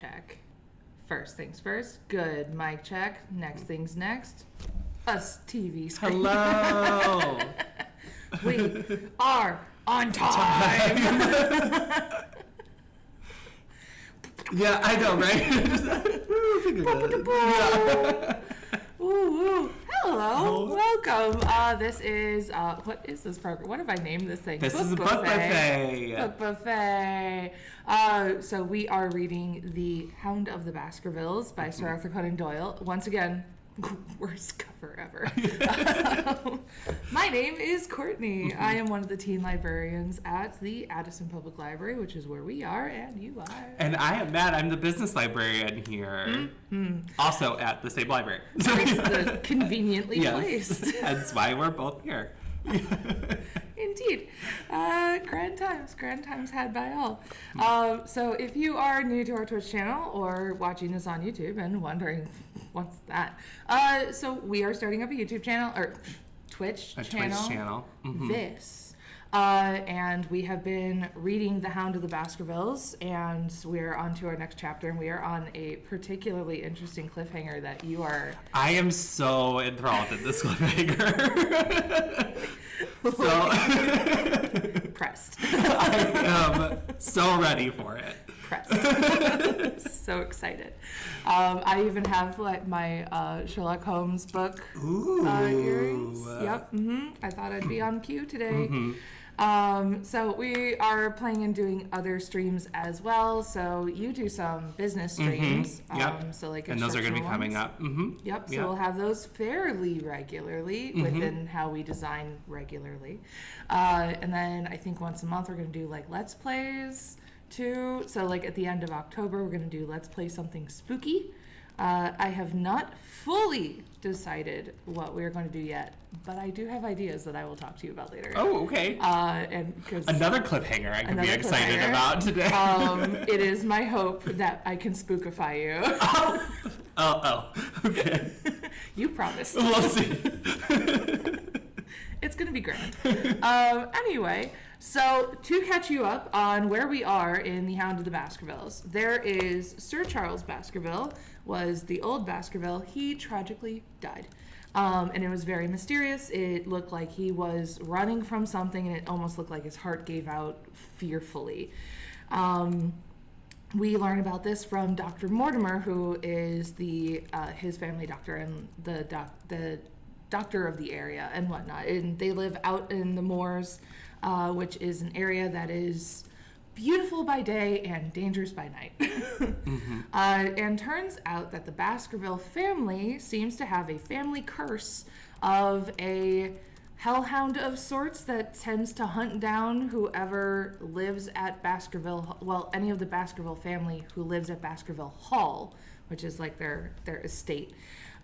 check. First things first. Good. Mic check. Next things next. Us TV screen. Hello. We are on time. Yeah, I know, right? Woo. Hello. Welcome. This is, what is this program? What have I named this thing? This is a book buffet. Book buffet. So we are reading The Hound of the Baskervilles by Sir Arthur Conan Doyle. Once again, worst cover ever. My name is Courtney. I am one of the teen librarians at the Addison Public Library, which is where we are, and you are. And I am Matt. I'm the business librarian here. Also at the same library. Conveniently placed. That's why we're both here. Indeed. Grand times had by all. So if you are new to our Twitch channel or watching this on YouTube and wondering what's that, so we are starting up a YouTube channel or Twitch channel. And we have been reading The Hound of the Baskervilles, and we're on to our next chapter, and we are on a particularly interesting cliffhanger that you are... I am so enthralled in this cliffhanger. Pressed. I am so ready for it. Pressed. So excited. I even have like my Sherlock Holmes book earrings. Yep. I thought I'd be on cue today. So we are planning on doing other streams as well. So you do some business streams. So like, and those are going to be coming up. Yep. So we'll have those fairly regularly within how we design regularly. And then I think once a month we're going to do like Let's Plays too. So like at the end of October we're going to do Let's Play something spooky. I have not fully decided what we're going to do yet, but I do have ideas that I will talk to you about later. Oh, okay. And another cliffhanger I can be excited about today. It is my hope that I can spookify you. Okay. You promised. We'll see. It's going to be grand. Anyway, so to catch you up on where we are in The Hound of the Baskervilles, there is Sir Charles Baskerville, was the old Baskerville. He tragically died. And it was very mysterious. It looked like he was running from something, and it almost looked like his heart gave out fearfully. We learn about this from Dr. Mortimer, who is his family doctor and the doctor of the area and whatnot. And they live out in the moors, which is an area that is beautiful by day and dangerous by night. And turns out that the Baskerville family seems to have a family curse of a hellhound of sorts that tends to hunt down whoever lives at Baskerville, well, any of the Baskerville family who lives at Baskerville Hall, which is like their estate.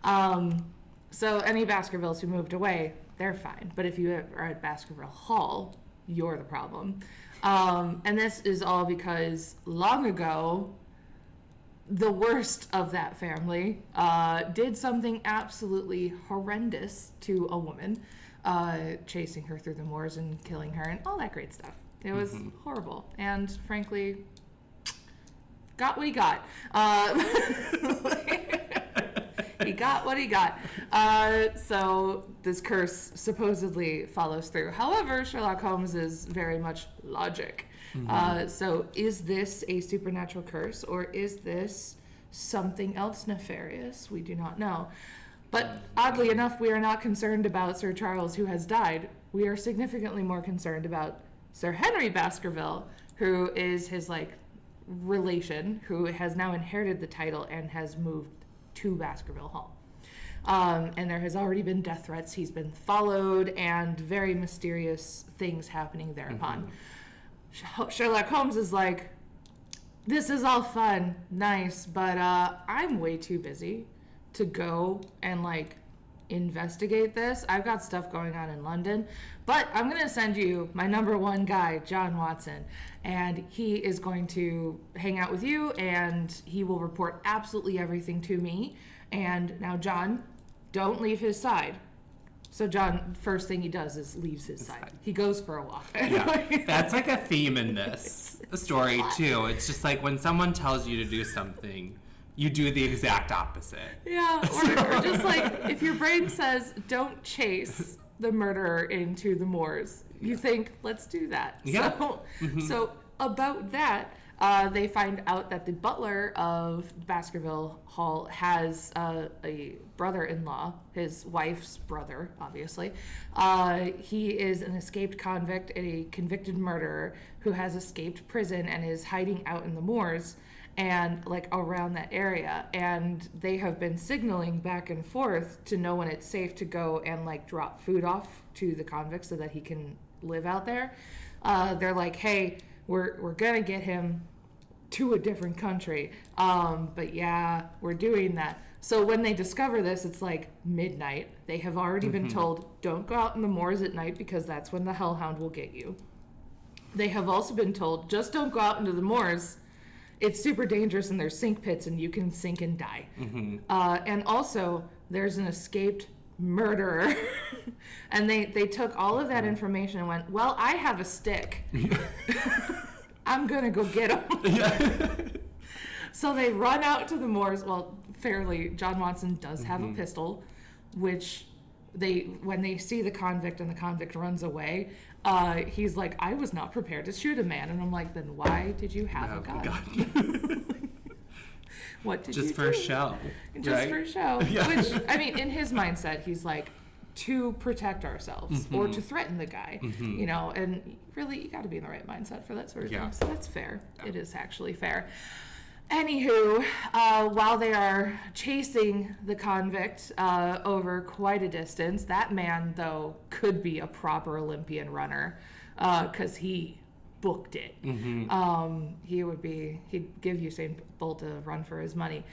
So any Baskervilles who moved away, they're fine. But if you are at Baskerville Hall, you're the problem. And this is all because long ago, the worst of that family did something absolutely horrendous to a woman, chasing her through the moors and killing her and all that great stuff. It was horrible. And frankly, got what he got. He got what he got. So this curse supposedly follows through. However, Sherlock Holmes is very much logic. So is this a supernatural curse, or is this something else nefarious? We do not know. But oddly enough, we are not concerned about Sir Charles, who has died. We are significantly more concerned about Sir Henry Baskerville, who is his relation, who has now inherited the title and has moved to Baskerville Hall. And there has already been death threats. He's been followed and very mysterious things happening thereupon. Sherlock Holmes is like, this is all fun, nice, but I'm way too busy to go and investigate this. I've got stuff going on in London, but I'm going to send you my number one guy, John Watson, and he is going to hang out with you, and he will report absolutely everything to me. And now, John, don't leave his side. So John, first thing he does is leaves his side. He goes for a walk. Yeah, that's like a theme in this. story too. It's just like when someone tells you to do something, you do the exact opposite. Yeah, or just like if your brain says don't chase the murderer into the moors, you think let's do that. Yeah. So about that, they find out that the butler of Baskerville Hall has a brother-in-law, his wife's brother, obviously. He is an escaped convict, a convicted murderer who has escaped prison and is hiding out in the moors and like around that area. And they have been signaling back and forth to know when it's safe to go and like drop food off to the convict so that he can live out there. They're like, hey, we're gonna get him to a different country. But yeah, we're doing that. So when they discover this, it's like midnight. They have already been told, don't go out in the moors at night because that's when the hellhound will get you. They have also been told, just don't go out into the moors. It's super dangerous and there's sink pits and you can sink and die. And also, there's an escaped murderer. And they took all of that information and went, well, I have a stick. I'm gonna go get him. So they run out to the moors. Well, fairly, John Watson does have a pistol, which when they see the convict and the convict runs away, he's like, I was not prepared to shoot a man. And I'm like, then why did you have a gun? What did you do? Just for show. Just for show. Yeah. Which, I mean, in his mindset, he's like, to protect ourselves or to threaten the guy, you know, and really you got to be in the right mindset for that sort of thing. So that's fair. Yeah. It is actually fair. Anywho, while they are chasing the convict over quite a distance, that man, though, could be a proper Olympian runner because he booked it. He'd give Usain Bolt a run for his money.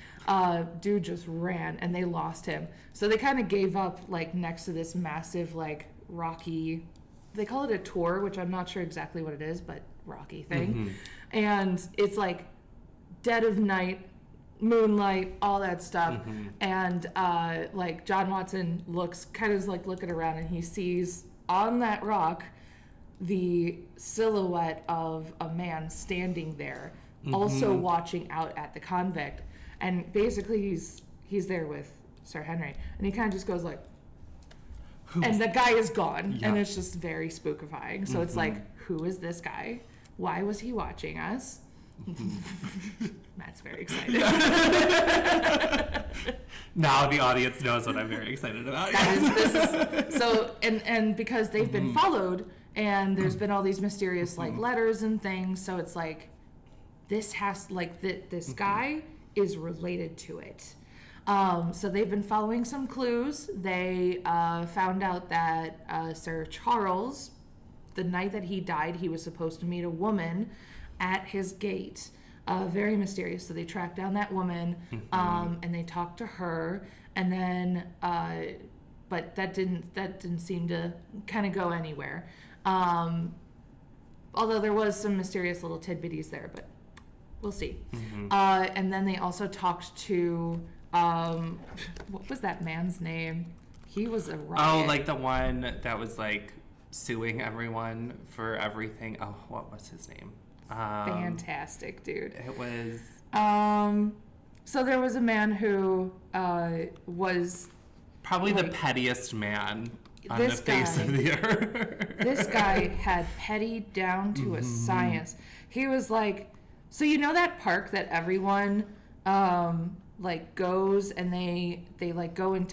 Dude just ran and they lost him. So they kind of gave up like next to this massive like rocky, they call it a tour, which I'm not sure exactly what it is, but rocky thing. And it's like dead of night, moonlight, all that stuff. And like John Watson looks kind of like looking around and he sees on that rock the silhouette of a man standing there, also watching out at the convict. And basically he's there with Sir Henry, and he kind of just goes like, and the guy is gone. And it's just very spookifying. So it's like, who is this guy? Why was he watching us? Matt's very excited. Now the audience knows what I'm very excited about. So and because they've been followed, and there's been all these mysterious like letters and things, so it's like this has like this guy is related to it. So they've been following some clues. They found out that Sir Charles, the night that he died, he was supposed to meet a woman at his gate. Very mysterious. So they tracked down that woman, and they talked to her, and then but that didn't seem to kind of go anywhere. Although there was some mysterious little tidbitties there, but we'll see. And then they also talked to what was that man's name? He was a riot. Oh, like the one that was like suing everyone for everything. Oh, what was his name? Fantastic, dude. It was. So there was a man who was probably like, the pettiest man on the face of the earth. This guy had petty down to a science. He was like, so you know that park that everyone like goes and they like go and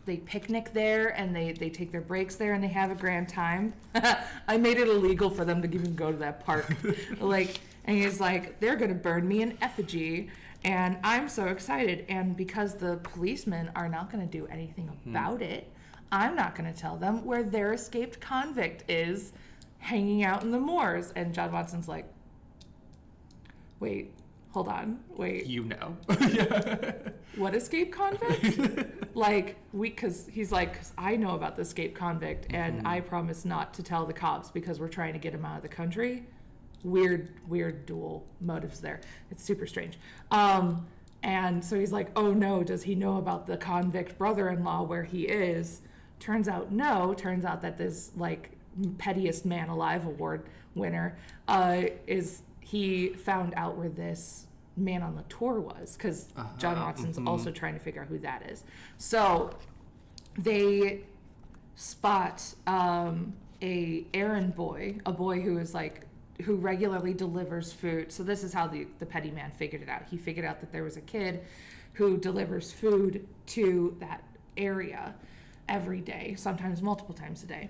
they picnic there and they take their breaks there and they have a grand time. I made it illegal for them to even go to that park. Like, and he's like, they're gonna burn me in effigy, and I'm so excited. And because the policemen are not gonna do anything about it, I'm not gonna tell them where their escaped convict is hanging out in the moors. And John Watson's like, wait, hold on, wait. You know. What escaped convict? Like, because he's like, 'cause I know about the escaped convict, and I promise not to tell the cops because we're trying to get him out of the country. Weird dual motives there. It's super strange. And so he's like, oh no, does he know about the convict brother-in-law where he is? Turns out no. Turns out that this like pettiest man alive award winner he found out where this man on the tour was, because John Watson's also trying to figure out who that is. So they spot a errand boy, a boy who is like, who regularly delivers food. So this is how the petty man figured it out. He figured out that there was a kid who delivers food to that area every day, sometimes multiple times a day.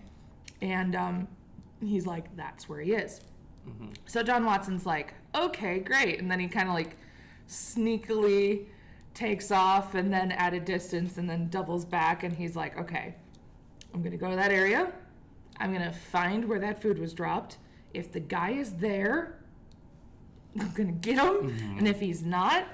And he's like, that's where he is. Mm-hmm. So John Watson's like, okay, great. And then he kind of like sneakily takes off, and then at a distance, and then doubles back, and he's like, okay, I'm going to go to that area. I'm going to find where that food was dropped. If the guy is there, I'm going to get him. Mm-hmm. And if he's not,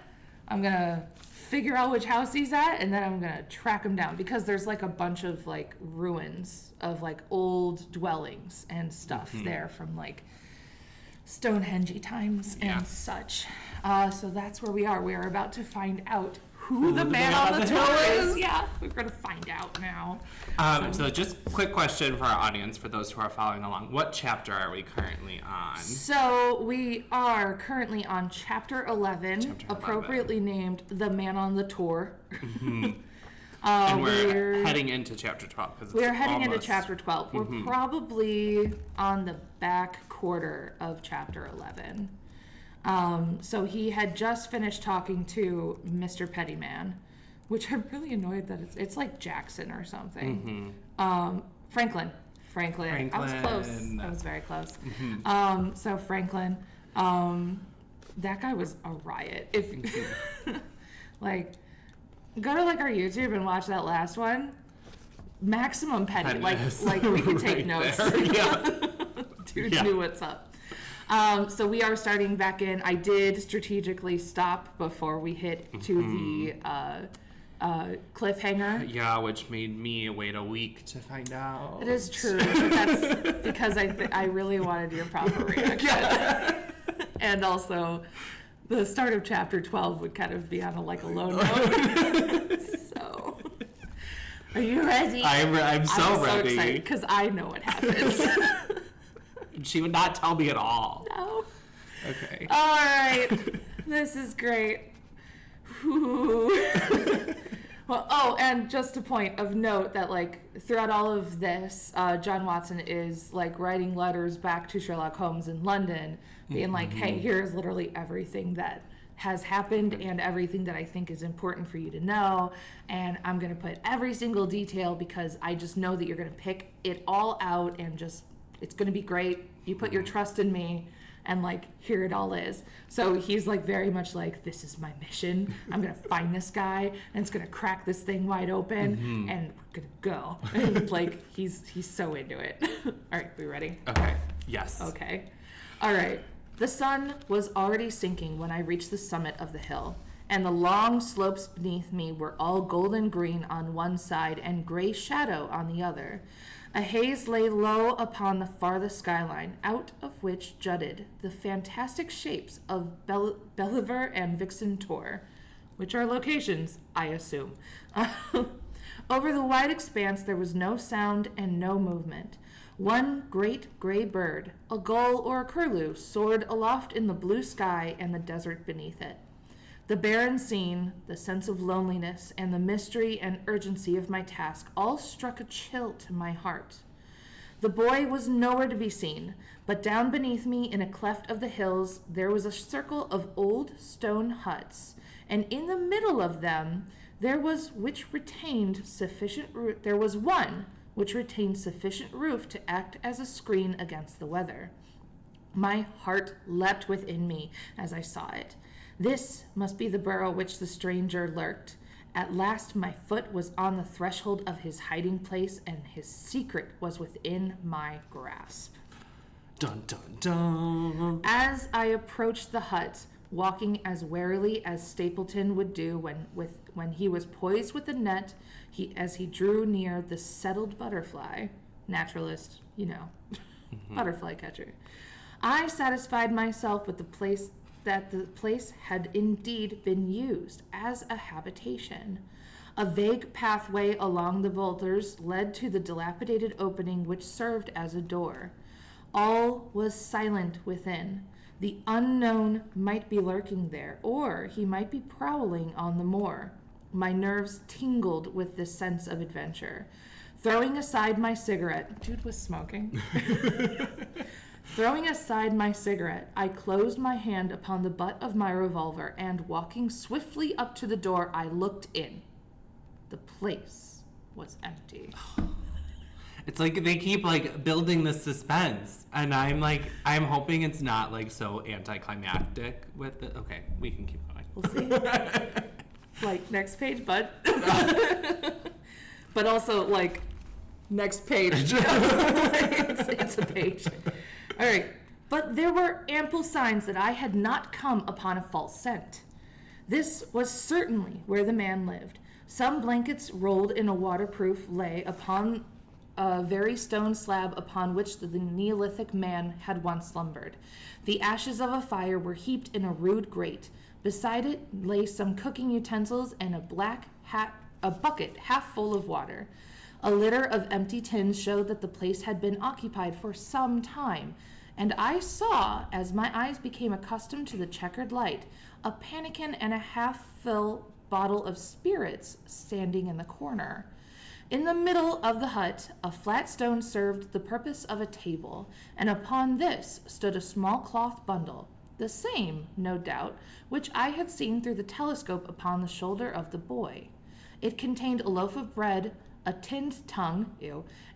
I'm going to figure out which house he's at, and then I'm going to track him down, because there's like a bunch of like ruins of like old dwellings and stuff there from like Stonehenge times and such. So that's where we are. We are about to find out who the man on the tour is. Yeah, we're going to find out now. So just quick question for our audience, for those who are following along. What chapter are we currently on? So we are currently on chapter 11, appropriately named The Man on the Tour. Mm-hmm. And we're heading into chapter 12. We're heading into chapter 12. We're probably on the back quarter of chapter 11. So he had just finished talking to Mr. Pettyman, which I'm really annoyed that it's like Jackson or something. Franklin. I was close. I was very close. So Franklin, that guy was a riot. If like, go to like our YouTube and watch that last one. Maximum petty. Like we could take notes. Dude knew what's up. So we are starting back in. I did strategically stop before we hit to the cliffhanger. Yeah, which made me wait a week to find out. It is true, but that's because I really wanted your proper reaction. And also, the start of chapter 12 would kind of be on a low note. So, are you ready? I'm so ready. Excited because I know what happens. She would not tell me at all. No. Okay. All right. This is great. Well, and just a point of note that throughout all of this, John Watson is writing letters back to Sherlock Holmes in London, being hey, here's literally everything that has happened and everything that I think is important for you to know, and I'm going to put every single detail because I just know that you're going to pick it all out and just, it's going to be great. You put your trust in me, and here it all is. So he's very much this is my mission. I'm gonna find this guy, and it's gonna crack this thing wide open, and we're gonna go. And he's so into it. All right, we ready? Okay. Yes. Okay. All right. The sun was already sinking when I reached the summit of the hill, and the long slopes beneath me were all golden green on one side and gray shadow on the other. A haze lay low upon the farthest skyline, out of which jutted the fantastic shapes of Belliver and Vixen Tor, which are locations, I assume. Over the wide expanse there was no sound and no movement. One great gray bird, a gull or a curlew, soared aloft in the blue sky and the desert beneath it. The barren scene, the sense of loneliness, and the mystery and urgency of my task all struck a chill to my heart. The boy was nowhere to be seen, but down beneath me in a cleft of the hills there was a circle of old stone huts, and in the middle of them there was one which retained sufficient roof to act as a screen against the weather. My heart leapt within me as I saw it. This must be the burrow which the stranger lurked. At last my foot was on the threshold of his hiding place, and his secret was within my grasp. Dun, dun, dun. As I approached the hut, walking as warily as Stapleton would do when he was poised with the net, as he drew near the settled butterfly, naturalist, butterfly catcher, I satisfied myself with that the place had indeed been used as a habitation. A vague pathway along the boulders led to the dilapidated opening which served as a door. All was silent within. The unknown might be lurking there, or he might be prowling on the moor. My nerves tingled with this sense of adventure. Throwing aside my cigarette, dude was smoking. Throwing aside my cigarette, I closed my hand upon the butt of my revolver and, walking swiftly up to the door, I looked in. The place was empty. It's like they keep like building the suspense, and I'm hoping it's not like so anticlimactic with it. Okay, we can keep going. We'll see. Like, next page, bud. But also, like, next page. It's a page. All right. But there were ample signs that I had not come upon a false scent. This was certainly where the man lived. Some blankets rolled in a waterproof lay upon a very stone slab upon which the Neolithic man had once slumbered. The ashes of a fire were heaped in a rude grate. Beside it lay some cooking utensils and a bucket half full of water. A litter of empty tins showed that the place had been occupied for some time, and I saw, as my eyes became accustomed to the checkered light, a pannikin and a half-fill bottle of spirits standing in the corner. In the middle of the hut, a flat stone served the purpose of a table, and upon this stood a small cloth bundle, the same, no doubt, which I had seen through the telescope upon the shoulder of the boy. It contained a loaf of bread, a tinned tongue,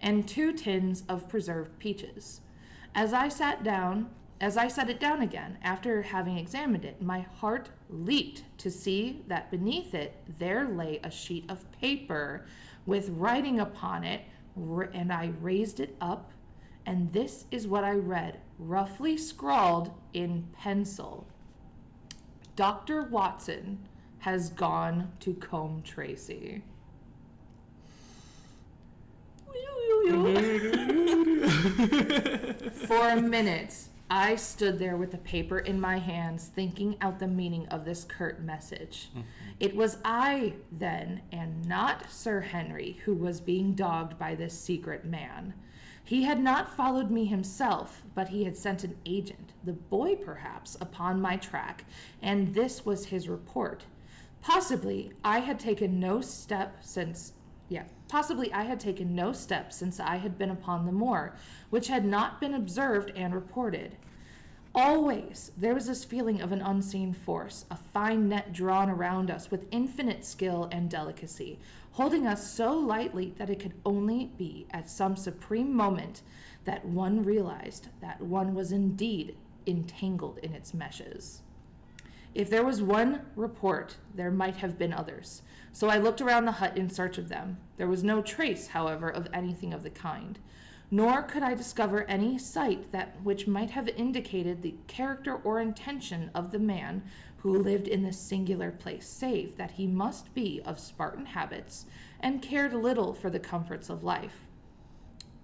and 2 tins of preserved peaches. As I set it down again, after having examined it, my heart leaped to see that beneath it there lay a sheet of paper with writing upon it, and I raised it up, and this is what I read, roughly scrawled in pencil. Dr. Watson has gone to comb Tracy. For a minute, I stood there with the paper in my hands, thinking out the meaning of this curt message. Mm-hmm. It was I, then, and not Sir Henry, who was being dogged by this secret man. He had not followed me himself, but he had sent an agent, the boy perhaps, upon my track, and this was his report. Possibly I had taken no step since I had been upon the moor, which had not been observed and reported. Always there was this feeling of an unseen force, a fine net drawn around us with infinite skill and delicacy, holding us so lightly that it could only be at some supreme moment that one realized that one was indeed entangled in its meshes. If there was one report, there might have been others. So I looked around the hut in search of them. There was no trace, however, of anything of the kind. Nor could I discover any sight which might have indicated the character or intention of the man who lived in this singular place, save that he must be of Spartan habits and cared little for the comforts of life.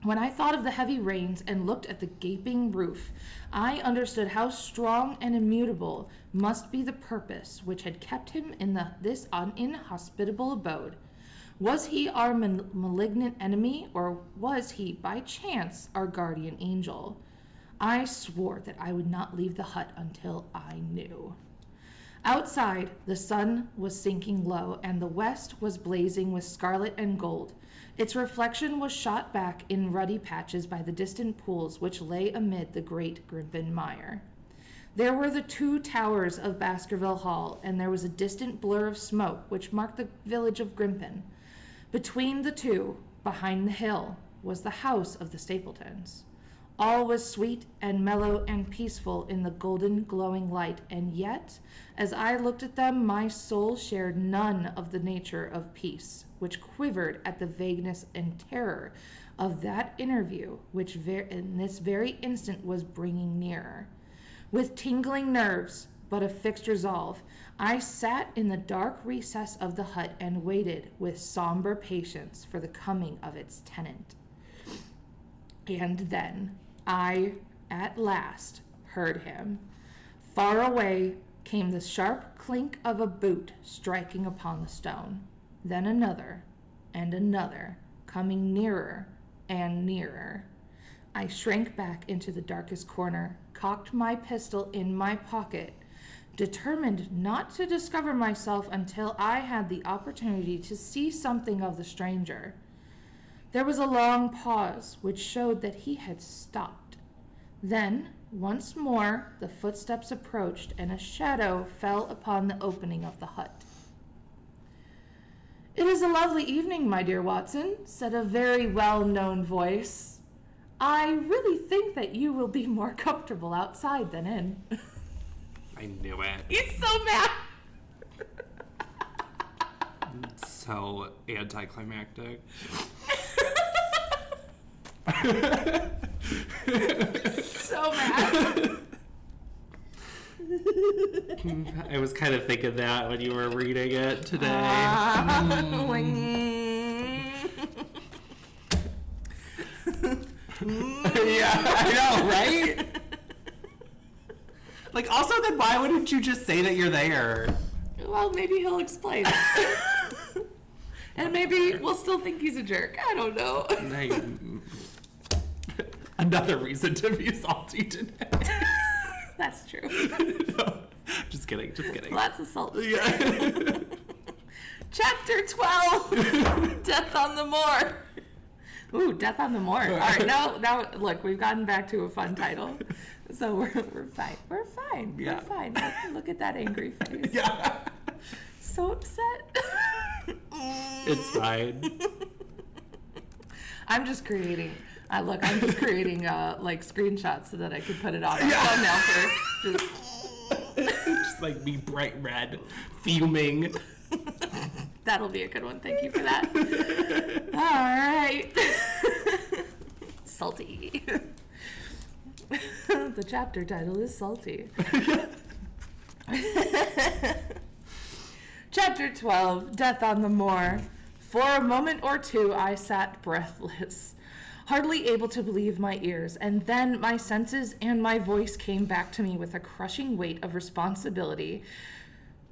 When I thought of the heavy rains and looked at the gaping roof, I understood how strong and immutable must be the purpose which had kept him in this inhospitable abode. Was he our malignant enemy, or was he, by chance, our guardian angel? I swore that I would not leave the hut until I knew. Outside, the sun was sinking low, and the west was blazing with scarlet and gold. Its reflection was shot back in ruddy patches by the distant pools which lay amid the great Grimpen mire. There were the 2 towers of Baskerville Hall, and there was a distant blur of smoke which marked the village of Grimpen. Between the 2, behind the hill, was the house of the Stapletons. All was sweet and mellow and peaceful in the golden glowing light, and yet, as I looked at them, my soul shared none of the nature of peace, which quivered at the vagueness and terror of that interview which in this very instant was bringing nearer. With tingling nerves, but a fixed resolve, I sat in the dark recess of the hut and waited with somber patience for the coming of its tenant. And then I, at last, heard him. Far away came the sharp clink of a boot striking upon the stone. Then another, and another, coming nearer and nearer. I shrank back into the darkest corner, cocked my pistol in my pocket, determined not to discover myself until I had the opportunity to see something of the stranger. There was a long pause, which showed that he had stopped. Then, once more, the footsteps approached, and a shadow fell upon the opening of the hut. "It is a lovely evening, my dear Watson," said a very well-known voice. "I really think that you will be more comfortable outside than in." I knew it. He's so mad. So anticlimactic. So mad. I was kind of thinking that when you were reading it today. Yeah, I know, right? Like, also, then why wouldn't you just say that you're there? Well, maybe he'll explain. And maybe we'll still think he's a jerk. I don't know. Another reason to be salty today. That's true. No, just kidding. Lots of salt. Yeah. Chapter 12, Death on the Moor. Ooh, Death on the Moor. All right, now, look, we've gotten back to a fun title. So we're fine. We're fine. Yeah. We're fine. Look at that angry face. Yeah. So upset. It's fine. I'm just creating like screenshots so that I could put it on a thumbnail for Just like me bright red, fuming. That'll be a good one. Thank you for that. All right. Salty. The chapter title is Salty. Chapter 12, Death on the Moor. For a moment or two, I sat breathless, hardly able to believe my ears, and then my senses and my voice came back to me with a crushing weight of responsibility,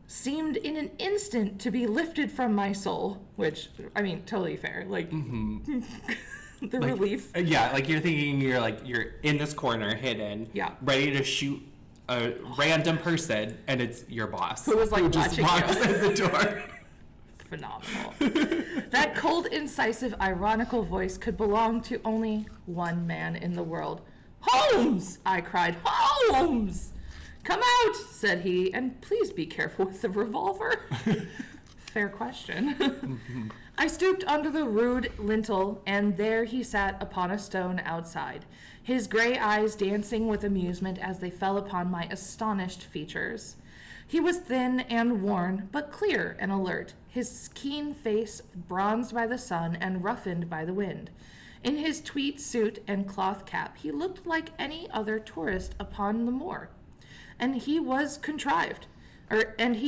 seemed in an instant to be lifted from my soul, which, I mean, totally fair. Like, the Like, relief. Yeah, like you're thinking you're in this corner, hidden, Yeah. ready to shoot a random person, and it's your boss. Who was, like, who just watching walks you. in the door. Phenomenal. That cold, incisive, ironical voice could belong to only one man in the world. "Holmes!" I cried. "Holmes! Come out," said he, "and please be careful with the revolver." Fair question. I stooped under the rude lintel, and there he sat upon a stone outside, his gray eyes dancing with amusement as they fell upon my astonished features. He was thin and worn, but clear and alert, his keen face bronzed by the sun and roughened by the wind. In his tweed suit and cloth cap, he looked like any other tourist upon the moor. And he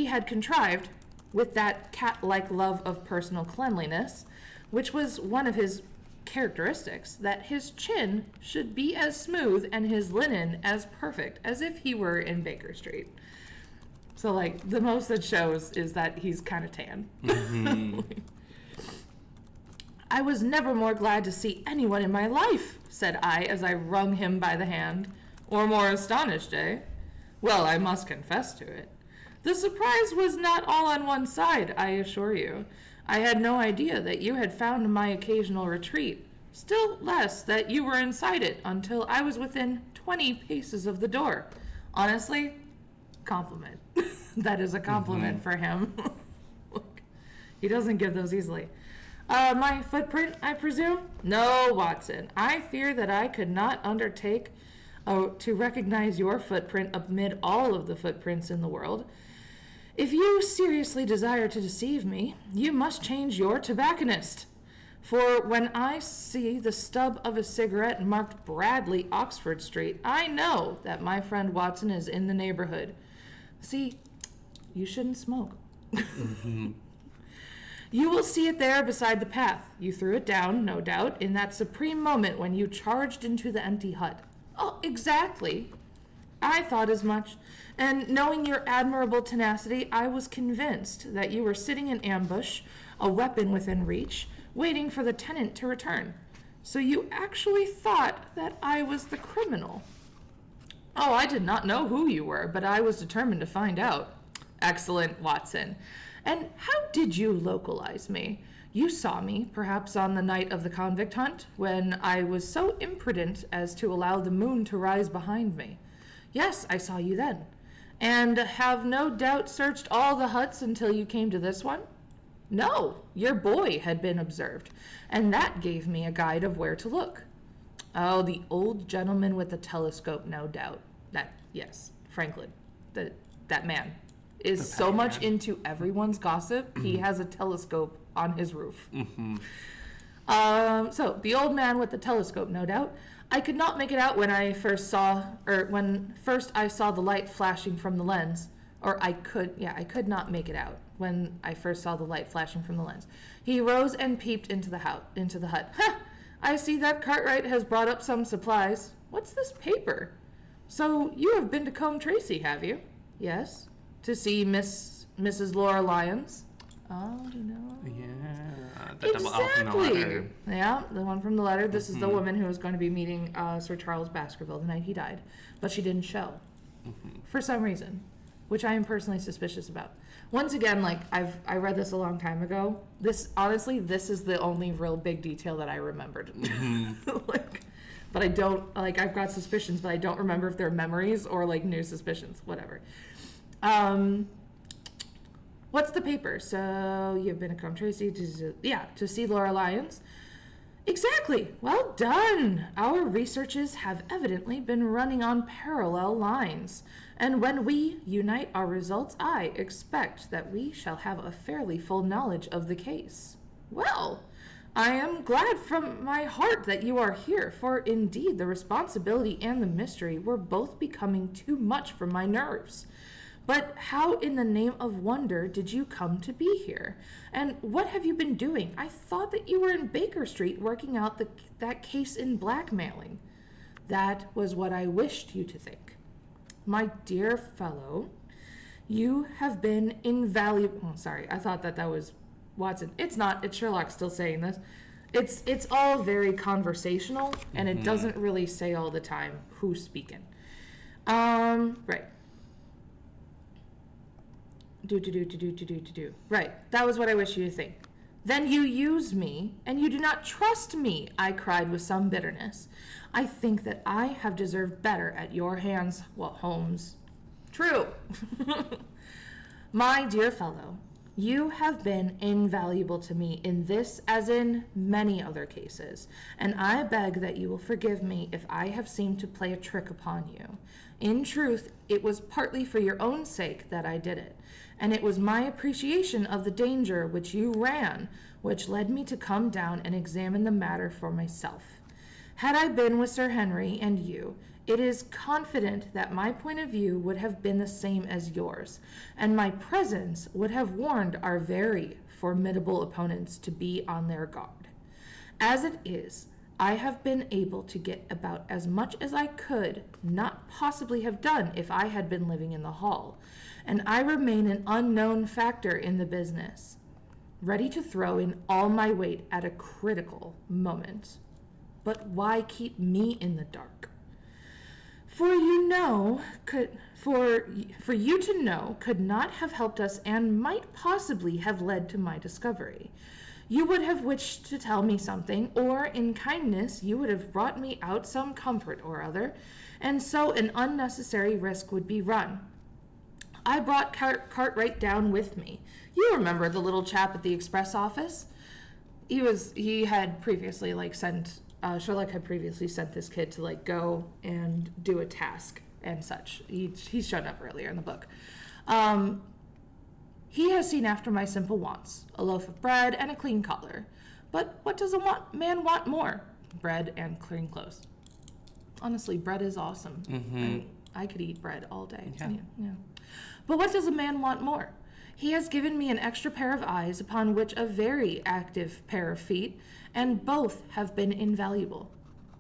had contrived, with that cat-like love of personal cleanliness, which was one of his characteristics, that his chin should be as smooth and his linen as perfect as if he were in Baker Street. So, like, the most that shows is that he's kind of tan. Mm-hmm. "I was never more glad to see anyone in my life," said I as I wrung him by the hand. "Or more astonished, eh? Well, I must confess to it. The surprise was not all on one side, I assure you. I had no idea that you had found my occasional retreat, still less that you were inside it until I was within 20 paces of the door. Honestly, compliment." That is a compliment for him. Look, he doesn't give those easily. "My footprint, I presume?" "No, Watson. I fear that I could not undertake to recognize your footprint amid all of the footprints in the world. If you seriously desire to deceive me, you must change your tobacconist. For when I see the stub of a cigarette marked Bradley, Oxford Street, I know that my friend Watson is in the neighborhood. See, you shouldn't smoke. Mm-hmm. You will see it there beside the path. You threw it down, no doubt, in that supreme moment when you charged into the empty hut." "Oh, exactly. I thought as much. And knowing your admirable tenacity, I was convinced that you were sitting in ambush, a weapon within reach, waiting for the tenant to return. So you actually thought that I was the criminal? Oh, I did not know who you were, but I was determined to find out. Excellent, Watson. And how did you localize me? You saw me, perhaps on the night of the convict hunt, when I was so imprudent as to allow the moon to rise behind me. Yes, I saw you then. And have no doubt searched all the huts until you came to this one? No, your boy had been observed, and that gave me a guide of where to look. Oh, the old gentleman with the telescope, no doubt. Yes, Franklin, that man is so much into everyone's gossip, he has a telescope on his roof. So, the old man with the telescope, no doubt. I could not make it out when first I saw the light flashing from the lens. I could not make it out when I first saw the light flashing from the lens. He rose and peeped into the hut. Ha! I see that Cartwright has brought up some supplies. What's this paper? So you have been to Combe Tracy, have you? Yes. To see Mrs. Laura Lyons. Oh, you know. Yeah. The double L from the letter. Yeah, the one from the letter. This is the woman who was going to be meeting Sir Charles Baskerville the night he died, but she didn't show for some reason, which I am personally suspicious about. Once again, I read this a long time ago. This is the only real big detail that I remembered. But I don't, I've got suspicions, but I don't remember if they're memories or new suspicions, whatever. What's the paper? So you've been to Combe Tracy to see Laura Lyons. Exactly. Well done. Our researches have evidently been running on parallel lines. And when we unite our results, I expect that we shall have a fairly full knowledge of the case. Well, I am glad from my heart that you are here, for indeed the responsibility and the mystery were both becoming too much for my nerves. But how in the name of wonder did you come to be here? And what have you been doing? I thought that you were in Baker Street working out that case in blackmailing. That was what I wished you to think. My dear fellow, you have been invaluable. Oh, sorry, I thought that was Watson. It's not. It's Sherlock still saying this. It's all very conversational, and it doesn't really say all the time who's speaking. Right. Right, that was what I wish you to think. Then you use me, and you do not trust me, I cried with some bitterness. I think that I have deserved better at your hands, Holmes. True. My dear fellow, you have been invaluable to me in this as in many other cases, and I beg that you will forgive me if I have seemed to play a trick upon you. In truth, it was partly for your own sake that I did it, and it was my appreciation of the danger which you ran which led me to come down and examine the matter for myself. Had I been with Sir Henry and you, it is confident that my point of view would have been the same as yours, and my presence would have warned our very formidable opponents to be on their guard. As it is, I have been able to get about as much as I could not possibly have done if I had been living in the hall, and I remain an unknown factor in the business, ready to throw in all my weight at a critical moment. But why keep me in the dark? For you to know could not have helped us and might possibly have led to my discovery. You would have wished to tell me something, or in kindness you would have brought me out some comfort or other, and so an unnecessary risk would be run. I brought Cartwright down with me. You remember the little chap at the express office? He had previously Sherlock had previously sent this kid to go and do a task and such. He's shown up earlier in the book. He has seen after my simple wants, a loaf of bread and a clean collar. But what does a man want more? Bread and clean clothes. Honestly, bread is awesome. Mm-hmm. I could eat bread all day. Yeah. But what does a man want more? He has given me an extra pair of eyes upon which a very active pair of feet, and both have been invaluable.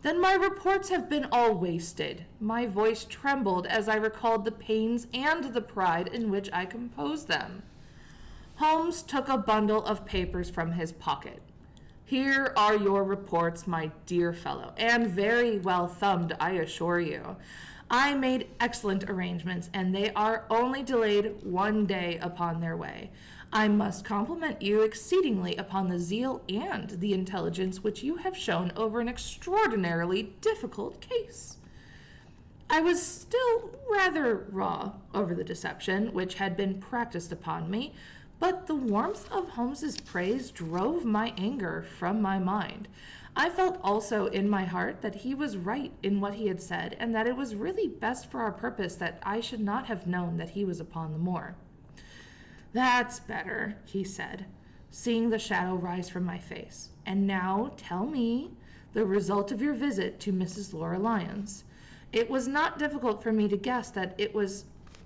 Then my reports have been all wasted. My voice trembled as I recalled the pains and the pride in which I composed them. Holmes took a bundle of papers from his pocket. Here are your reports, my dear fellow, and very well thumbed, I assure you. I made excellent arrangements, and they are only delayed 1 day upon their way. I must compliment you exceedingly upon the zeal and the intelligence which you have shown over an extraordinarily difficult case. I was still rather raw over the deception which had been practiced upon me, but the warmth of Holmes's praise drove my anger from my mind. I felt also in my heart that he was right in what he had said, and that it was really best for our purpose that I should not have known that he was upon the moor. That's better, he said, seeing the shadow rise from my face. And now tell me the result of your visit to Mrs. Laura Lyons. It was not difficult for me to guess that it was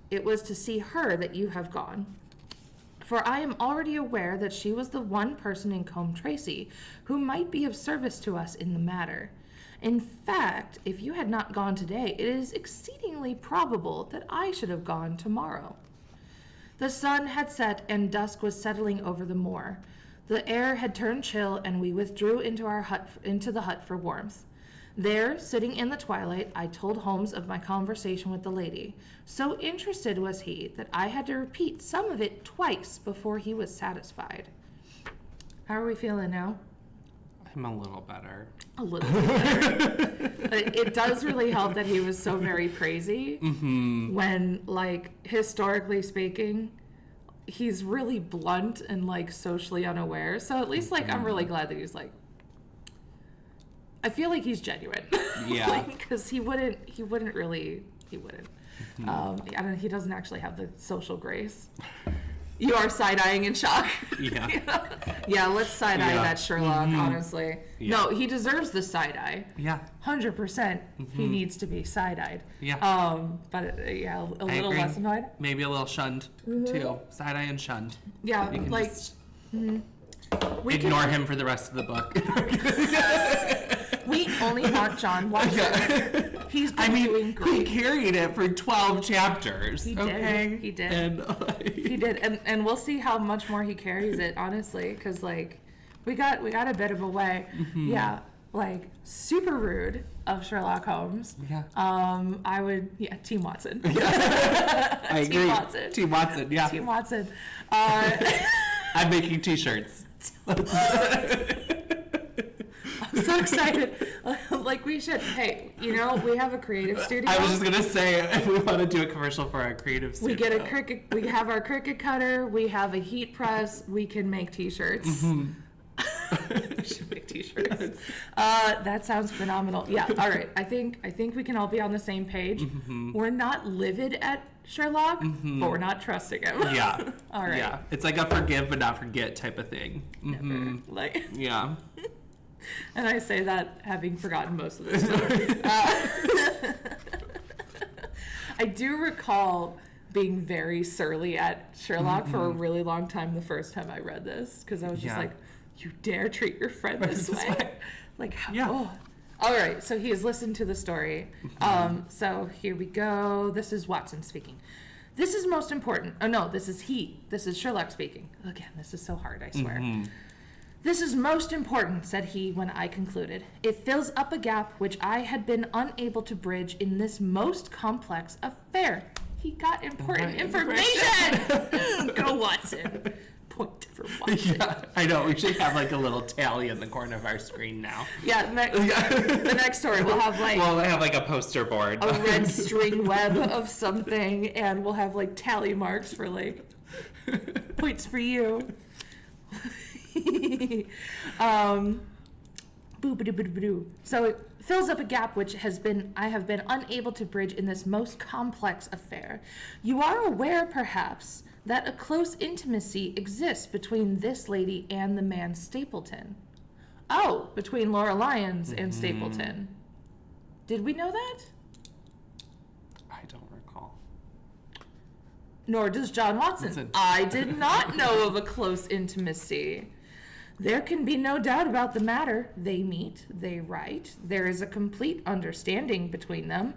to see her that you have gone, for I am already aware that she was the one person in Combe Tracy who might be of service to us in the matter. In fact, if you had not gone today, it is exceedingly probable that I should have gone tomorrow. The sun had set and dusk was settling over the moor. The air had turned chill, and we withdrew into the hut for warmth. There, sitting in the twilight, I told Holmes of my conversation with the lady. So interested was he that I had to repeat some of it twice before he was satisfied. How are we feeling now? I'm a little better. A little bit better. But it does really help that he was so very crazy when, like, historically speaking, he's really blunt and, like, socially unaware. So at least, like, I'm really glad that he's, like, I feel like he's genuine. Yeah. Like, because he wouldn't. I don't know, he doesn't actually have the social grace. You are side-eyeing in shock. Yeah. Yeah, let's side-eye that Sherlock, honestly. Yeah. No, he deserves the side-eye. Yeah. 100%. He needs to be side-eyed. Yeah. But a little less annoyed. Maybe a little shunned, too. Side-eye and shunned. Yeah, You can like... just We ignore him for the rest of the book. We only want John Watson. He's been doing great. He carried it for 12 chapters. He did. Okay? He did. And, He did, and we'll see how much more he carries it, honestly, because, like, we got a bit of a way. Yeah, like, super rude of Sherlock Holmes. Yeah. I would, Team Watson. I agree. Team Watson. Team Watson, yeah. Team Watson. I'm making t-shirts. I'm so excited. Like, we should, hey, we have a creative studio. I was just gonna say, if we want to do a commercial for our creative studio. We have our Cricut cutter, we have a heat press, we can make t-shirts. We should make t-shirts. Yes. That sounds phenomenal. Yeah, all right. I think we can all be on the same page. We're not livid at Sherlock, but we're not trusting him. Yeah. All right. Yeah. It's like a forgive but not forget type of thing. Never. Like. Yeah. And I say that having forgotten most of this book. I do recall being very surly at Sherlock for a really long time the first time I read this, because I was just like, you dare treat your friend this way? Like, how? Yeah. Oh. All right, so he has listened to the story. So here we go. This is Watson speaking. This is most important. Oh, no, this is he. This is Sherlock speaking. Again, this is so hard, I swear. This is most important, said he when I concluded. It fills up a gap which I had been unable to bridge in this most complex affair. He got important information! Go, Watson. Point for Watson. Yeah, I know. We should have like a little tally in the corner of our screen now. Yeah, the next story we'll have like... We'll have like a poster board. A red string web of something, and we'll have like tally marks for like points for you. So it fills up a gap which I have been unable to bridge in this most complex affair. You are aware, perhaps, that a close intimacy exists between this lady and the man Stapleton. Oh, between Laura Lyons and Stapleton. Did we know that? I don't recall. Nor does John Watson. I did not know of a close intimacy. There can be no doubt about the matter. They meet, they write, there is a complete understanding between them.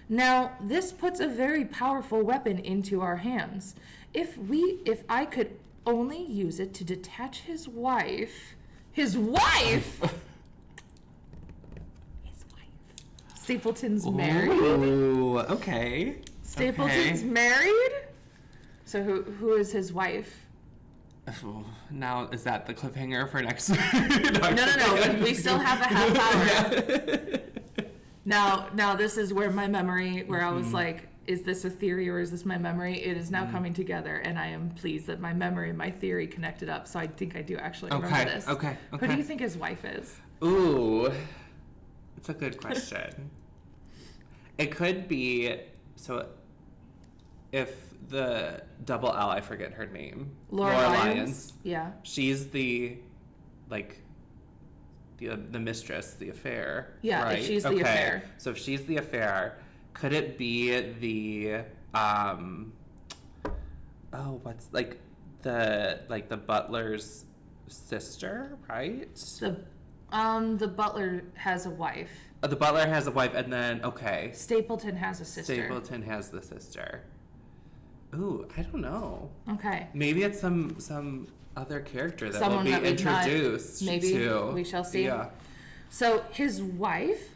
Now, this puts a very powerful weapon into our hands. If I could only use it to detach his wife, His wife? His wife. Stapleton's married? Ooh, okay. Stapleton's married? So who is his wife? Oh, now, is that the cliffhanger for next week? No. We still have a half hour. Now this is where my memory, where I was like, is this a theory or is this my memory? It is now coming together, and I am pleased that my memory and my theory connected up. So I think I do actually remember this. Okay. Who do you think his wife is? Ooh, it's a good question. It could be, so if the double L, I forget her name. Laura Lyons. Yeah. She's the, like, the mistress, the affair. Yeah, right? if she's the affair. So if she's the affair, could it be the what's the butler's sister, right? The butler has a wife. The butler has a wife, and then Stapleton has a sister. Stapleton has the sister. Ooh, I don't know. Okay. Maybe it's some other character that Someone will be that we've introduced. Maybe to. we shall see. Yeah. So his wife,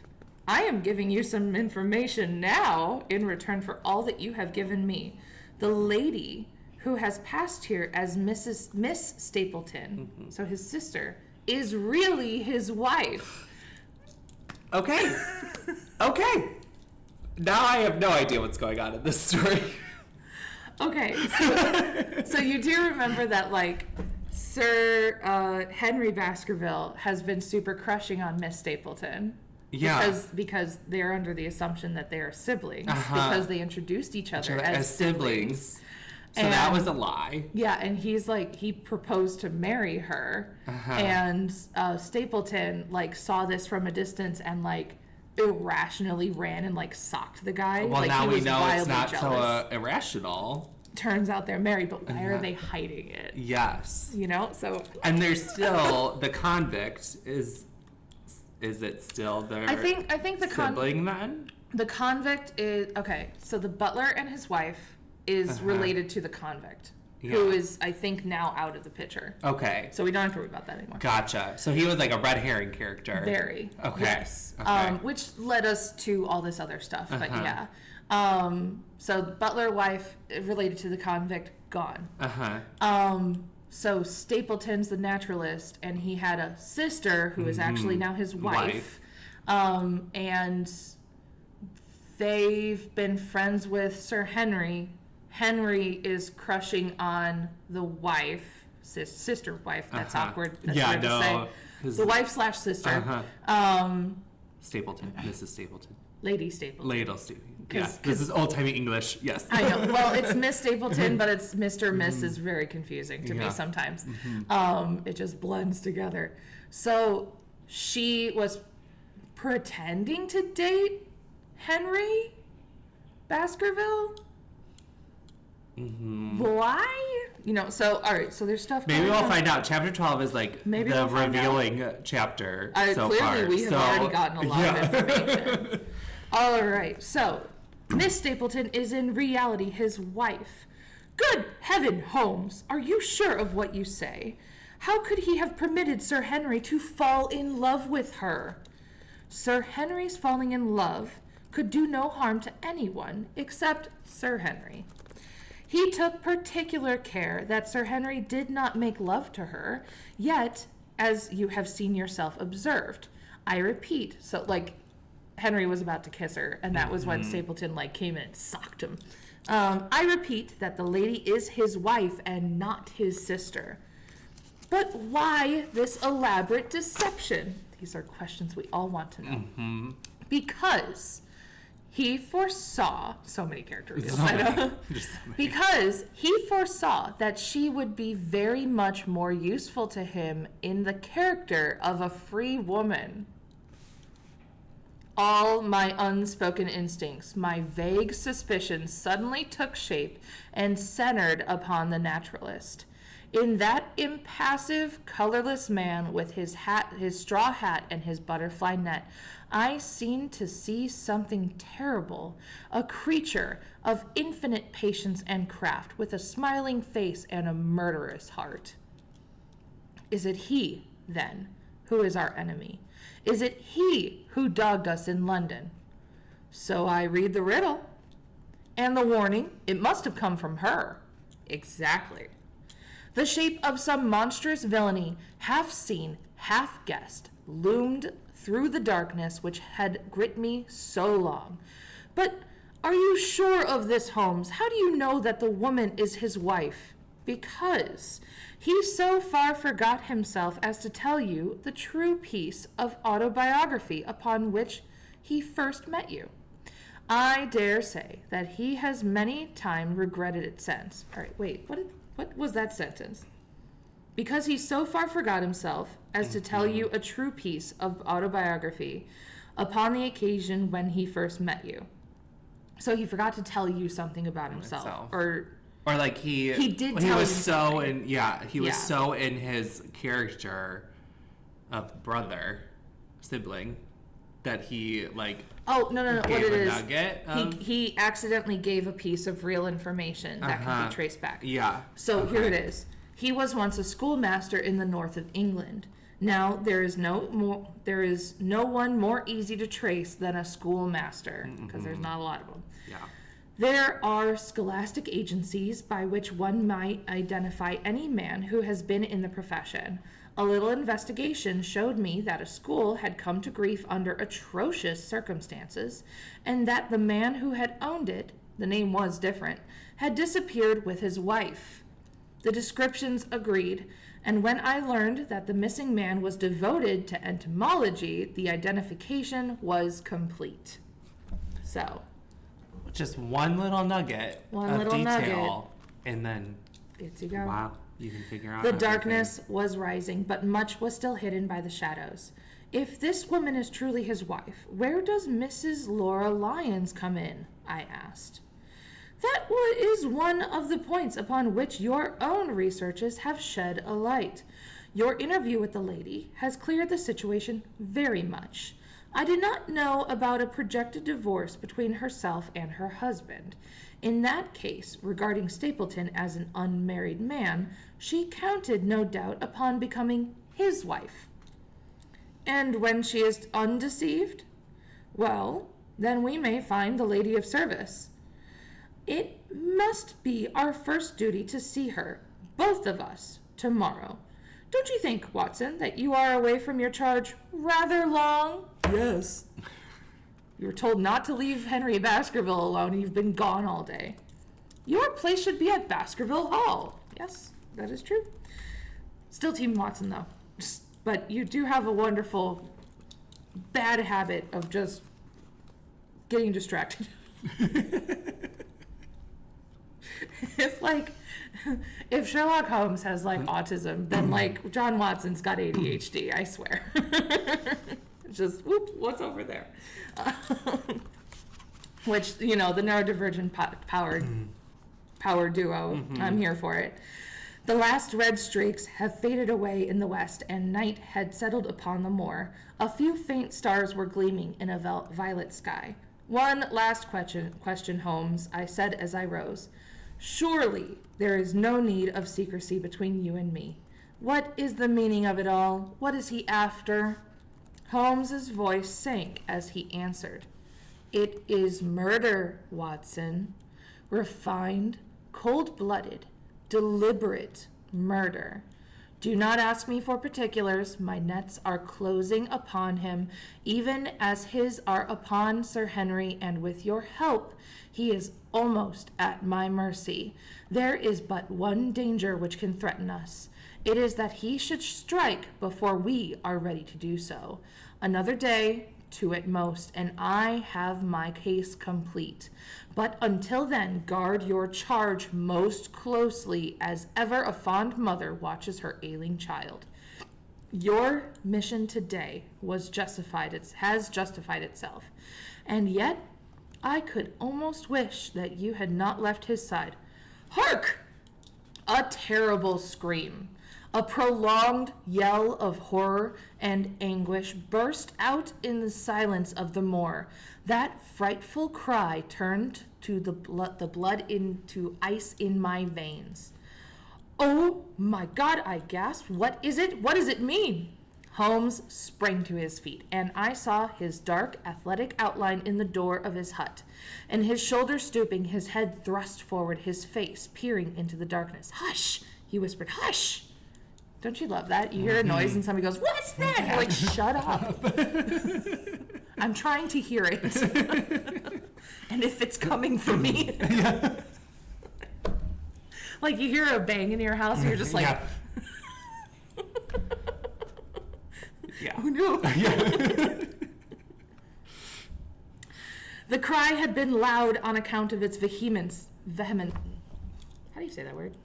I am giving you some information now in return for all that you have given me. The lady who has passed here as Miss Stapleton, so his sister, is really his wife. Okay. Okay. Now I have no idea what's going on in this story. Okay, so you do remember that, like, Sir Henry Baskerville has been super crushing on Miss Stapleton. Yeah. Because they're under the assumption that they are siblings, because they introduced each other as siblings. So that was a lie. Yeah, and he's like, he proposed to marry her, and Stapleton, like, saw this from a distance and, like, irrationally ran and, like, socked the guy. Well, like, now he we know it's not jealous. so irrational. Turns out they're married, but why are they hiding it? Yes. You know, so... And there's still, the convict is it still their I think the sibling then? The convict is... Okay, so the butler and his wife is related to the convict, who is, I think, now out of the picture. Okay. So we don't have to worry about that anymore. Gotcha. So he was like a red herring character. Very. Okay. Yes. Okay. Which led us to all this other stuff, but yeah. So butler wife related to the convict, gone. So Stapleton's the naturalist, and he had a sister who is actually now his wife. And they've been friends with Sir Henry. Henry is crushing on the wife, sister wife. That's awkward. That's weird to say. The wife / sister. Stapleton, Mrs. Stapleton. Lady Stapleton. Lady Stapleton. Yes, this is old-timey English. Yes. I know. Well, it's Miss Stapleton, but it's Mr. Miss is very confusing to me sometimes. It just blends together. So she was pretending to date Henry Baskerville. Why? You know, so, all right, so there's stuff Maybe we'll find out. Chapter 12 is like Maybe the we'll revealing chapter so clearly far. We have already gotten a lot of information. All right, so Miss Stapleton is in reality his wife. Good heaven, Holmes, are you sure of what you say? How could he have permitted Sir Henry to fall in love with her? Sir Henry's falling in love could do no harm to anyone except Sir Henry. He took particular care that Sir Henry did not make love to her, yet, as you have seen yourself observed, I repeat, so, like, Henry was about to kiss her, and that was when Stapleton, like, came in and socked him. I repeat that the lady is his wife and not his sister. But why this elaborate deception? These are questions we all want to know. Because he foresaw, so many characters, I know. Because he foresaw that she would be very much more useful to him in the character of a free woman. All my unspoken instincts, my vague suspicions suddenly took shape and centered upon the naturalist. In that impassive, colorless man with his hat, his straw hat, and his butterfly net, I seemed to see something terrible, a creature of infinite patience and craft, with a smiling face and a murderous heart. Is it he then, who is our enemy? Is it he who dogged us in London? So I read the riddle. And the warning, it must have come from her. Exactly. The shape of some monstrous villainy, half seen, half guessed, loomed through the darkness which had gripped me so long. But are you sure of this, Holmes? How do you know that the woman is his wife? Because he so far forgot himself as to tell you the true piece of autobiography upon which he first met you. I dare say that he has many times regretted it since. All right, wait, what was that sentence? Because he so far forgot himself as to tell you a true piece of autobiography upon the occasion when he first met you. So he forgot to tell you something about himself. Or like he did he tell was you so something. was so in his character of brother, sibling, that he like Oh, no. What gave it a is, nugget of, he accidentally gave a piece of real information that can be traced back. Yeah. So here it is. He was once a schoolmaster in the north of England. Now there is no one more easy to trace than a schoolmaster, because there's not a lot of them. Yeah. There are scholastic agencies by which one might identify any man who has been in the profession. A little investigation showed me that a school had come to grief under atrocious circumstances, and that the man who had owned it, the name was different, had disappeared with his wife. The descriptions agreed, and when I learned that the missing man was devoted to entomology, the identification was complete. So, just one little nugget of detail, and then it's you go. Wow, you can figure out The everything. darkness was rising, but much was still hidden by the shadows. If this woman is truly his wife, where does Mrs. Laura Lyons come in? I asked. That is one of the points upon which your own researches have shed a light. Your interview with the lady has cleared the situation very much. I did not know about a projected divorce between herself and her husband. In that case, regarding Stapleton as an unmarried man, she counted, no doubt, upon becoming his wife. And when she is undeceived? Well, then we may find the lady of service. It must be our first duty to see her, both of us, tomorrow. Don't you think, Watson, that you are away from your charge rather long? Yes. You were told not to leave Henry Baskerville alone, and you've been gone all day. Your place should be at Baskerville Hall. Yes, that is true. Still Team Watson, though. But you do have a wonderful bad habit of just getting distracted. It's like, if Sherlock Holmes has, like, autism, then, like, John Watson's got ADHD, I swear. Just, whoop, what's over there? Which, you know, the neurodivergent power duo, I'm here for it. The last red streaks have faded away in the west, and night had settled upon the moor. A few faint stars were gleaming in a violet sky. One last question, Holmes, I said as I rose. Surely there is no need of secrecy between you and me. What is the meaning of it all? What is he after? Holmes's voice sank as he answered. It is murder, Watson. Refined, cold-blooded, deliberate murder. Do not ask me for particulars. My nets are closing upon him, even as his are upon Sir Henry, and with your help, he is almost at my mercy. There is but one danger which can threaten us. It is that he should strike before we are ready to do so. Another day, two at most, and I have my case complete. But until then, guard your charge most closely, as ever a fond mother watches her ailing child. Your mission today has justified itself, and yet I could almost wish that you had not left his side. Hark! A terrible scream. A prolonged yell of horror and anguish burst out in the silence of the moor. That frightful cry turned to the blood into ice in my veins. "Oh my God," I gasped. "What is it? What does it mean?" Holmes sprang to his feet, and I saw his dark, athletic outline in the door of his hut, and his shoulders stooping, his head thrust forward, his face peering into the darkness. "Hush!" he whispered. "Hush!" Don't you love that? You hear a noise and somebody goes, "What's that?" You're like, "Shut up." I'm trying to hear it. And if it's coming from me. Like you hear a bang in your house and you're just like, Yeah. "Oh no." The cry had been loud on account of its vehement. How do you say that word?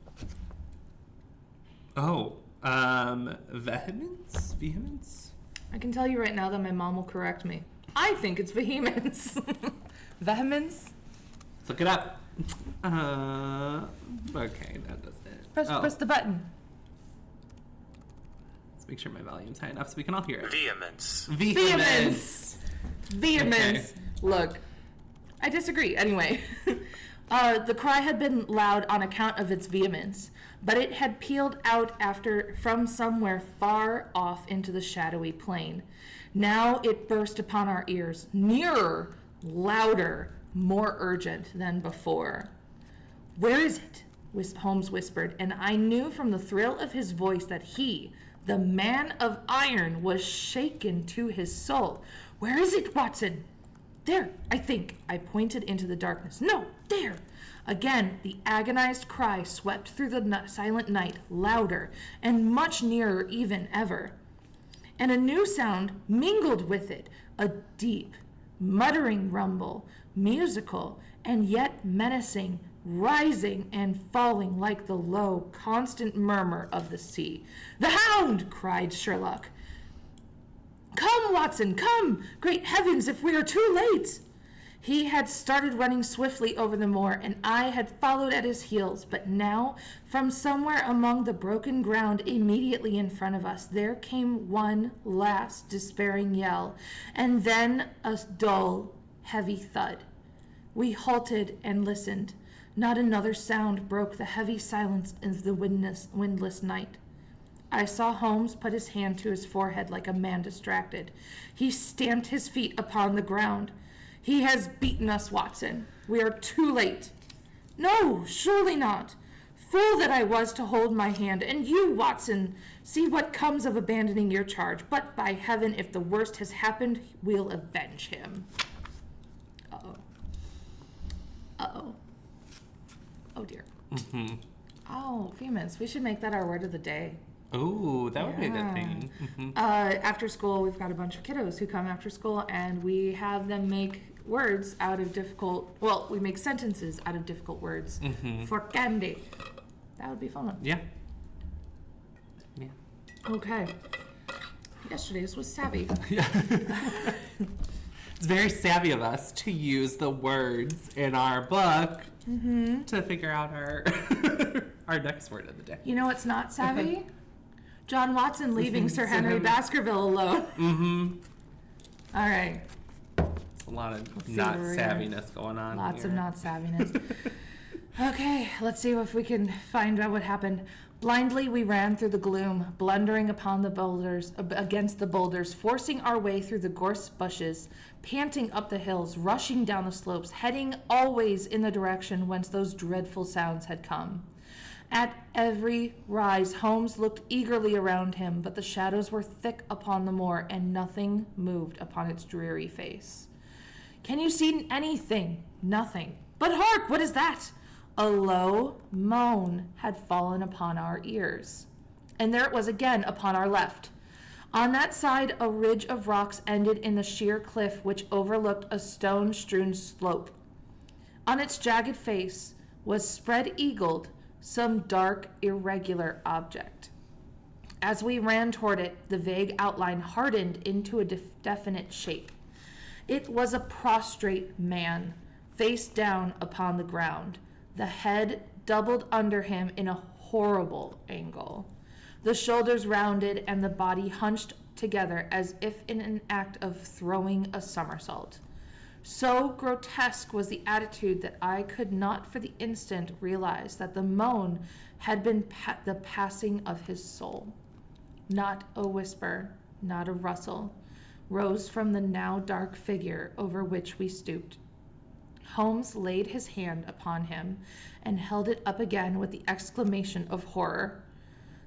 Oh, vehemence? Vehemence? I can tell you right now that my mom will correct me. I think it's vehemence. Vehemence? Let's look it up. Okay, that does it. Press the button. Let's make sure my volume's high enough so we can all hear it. Vehemence. Vehemence. Vehemence. Okay. Look, I disagree. Anyway, the cry had been loud on account of its vehemence, but it had pealed out from somewhere far off into the shadowy plain. Now it burst upon our ears, nearer, louder, more urgent than before. "Where is it?" Holmes whispered, and I knew from the thrill of his voice that he, the man of iron, was shaken to his soul. "Where is it, Watson?" "There, I think." I pointed into the darkness. "No, there." Again, the agonized cry swept through the silent night, louder and much nearer even ever. And a new sound mingled with it, a deep, muttering rumble, musical and yet menacing, rising and falling like the low, constant murmur of the sea. "The Hound!" cried Sherlock. "Come, Watson, come! Great heavens, if we are too late!" He had started running swiftly over the moor, and I had followed at his heels, but now, from somewhere among the broken ground immediately in front of us, there came one last despairing yell, and then a dull, heavy thud. We halted and listened. Not another sound broke the heavy silence of the windless night. I saw Holmes put his hand to his forehead like a man distracted. He stamped his feet upon the ground. "He has beaten us, Watson. We are too late." "No, surely not. Fool that I was to hold my hand. And you, Watson, see what comes of abandoning your charge. But by heaven, if the worst has happened, we'll avenge him." Uh-oh. Uh-oh. Oh, dear. Mm-hmm. Oh, vehemence. We should make that our word of the day. Ooh, that would be a good Yeah. thing. Mm-hmm. After school, we've got a bunch of kiddos who come after school, and we have them make words out of we make sentences out of difficult words for candy. That would be fun. Yeah. Yeah. Okay. Yesterday's was savvy. It's very savvy of us to use the words in our book to figure out our our next word of the day. You know what's not savvy? John Watson leaving Sir Henry Baskerville alone. Mm-hmm. All right. A lot of see not where we are. savviness going on. Lots here. of not savviness. Okay, let's see if we can find out what happened. Blindly we ran through the gloom, blundering upon the boulders, against the boulders, forcing our way through the gorse bushes, panting up the hills, rushing down the slopes, heading always in the direction whence those dreadful sounds had come. At every rise, Holmes looked eagerly around him, but the shadows were thick upon the moor, and nothing moved upon its dreary face. "Can you see anything?" "Nothing." "But hark, what is that?" A low moan had fallen upon our ears. And there it was again upon our left. On that side, a ridge of rocks ended in the sheer cliff which overlooked a stone-strewn slope. On its jagged face was spread-eagled some dark, irregular object. As we ran toward it, the vague outline hardened into a definite shape. It was a prostrate man, face down upon the ground, the head doubled under him in a horrible angle, the shoulders rounded and the body hunched together as if in an act of throwing a somersault. So grotesque was the attitude that I could not for the instant realize that the moan had been the passing of his soul. Not a whisper, not a rustle, rose from the now dark figure over which we stooped. Holmes laid his hand upon him and held it up again with the exclamation of horror.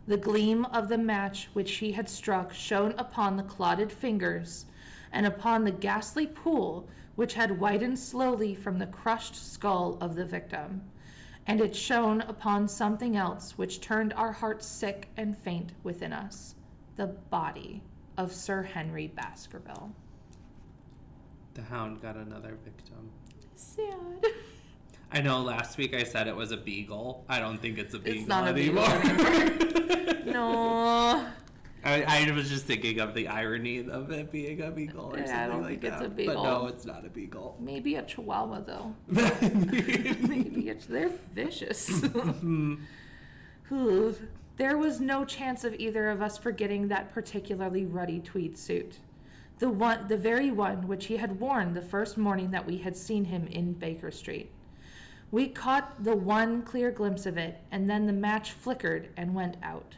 The gleam of the match which he had struck shone upon the clotted fingers and upon the ghastly pool which had widened slowly from the crushed skull of the victim, and it shone upon something else which turned our hearts sick and faint within us, the body of Sir Henry Baskerville. The Hound got another victim. Sad. I know last week I said it was a beagle. I don't think it's a beagle It's not anymore. a beagle anymore. No. I was just thinking of the irony of it being a beagle or Yeah, something I don't like think it's that. a beagle. But no, it's not a beagle. Maybe a chihuahua, though. Maybe they're vicious. Ooh, there was no chance of either of us forgetting that particularly ruddy tweed suit. The very one which he had worn the first morning that we had seen him in Baker Street. We caught the one clear glimpse of it, and then the match flickered and went out.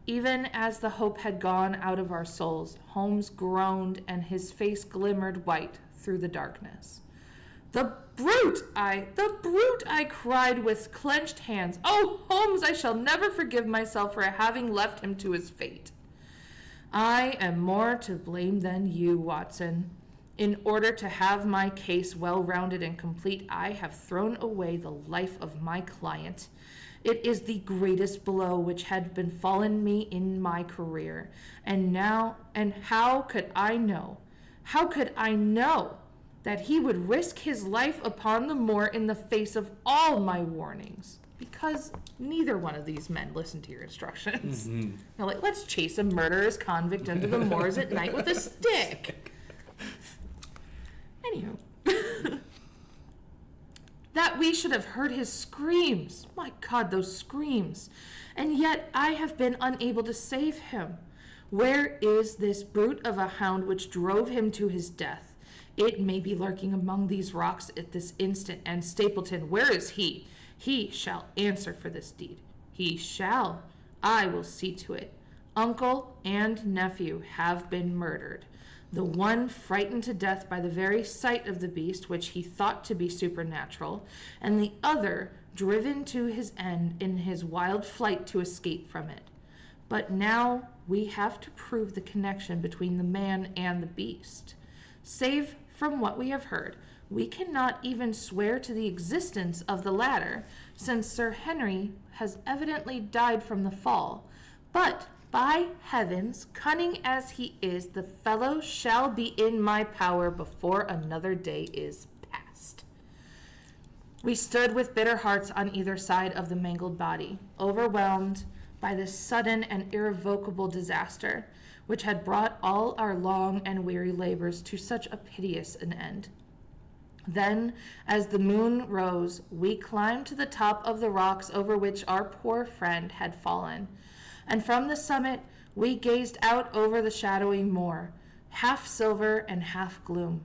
Even as the hope had gone out of our souls, Holmes groaned and his face glimmered white through the darkness. The brute, I cried with clenched hands. Oh, Holmes, I shall never forgive myself for having left him to his fate. I am more to blame than you, Watson. In order to have my case well-rounded and complete, I have thrown away the life of my client. It is the greatest blow which had befallen me in my career. And how could I know that he would risk his life upon the moor in the face of all my warnings? Because neither one of these men listened to your instructions. Mm-hmm. They're like, let's chase a murderous convict into the moors at night with a stick. Anywho. That we should have heard his screams. My God, those screams. And yet I have been unable to save him. Where is this brute of a hound which drove him to his death? It may be lurking among these rocks at this instant. And Stapleton, where is he? He shall answer for this deed. He shall. I will see to it. Uncle and nephew have been murdered. The one frightened to death by the very sight of the beast, which he thought to be supernatural, and the other driven to his end in his wild flight to escape from it. But now we have to prove the connection between the man and the beast. Save from what we have heard, we cannot even swear to the existence of the latter, since Sir Henry has evidently died from the fall. But by heavens, cunning as he is, the fellow shall be in my power before another day is past. We stood with bitter hearts on either side of the mangled body, overwhelmed by this sudden and irrevocable disaster, which had brought all our long and weary labors to such a piteous an end. Then, as the moon rose, we climbed to the top of the rocks over which our poor friend had fallen, and from the summit we gazed out over the shadowy moor, half silver and half gloom.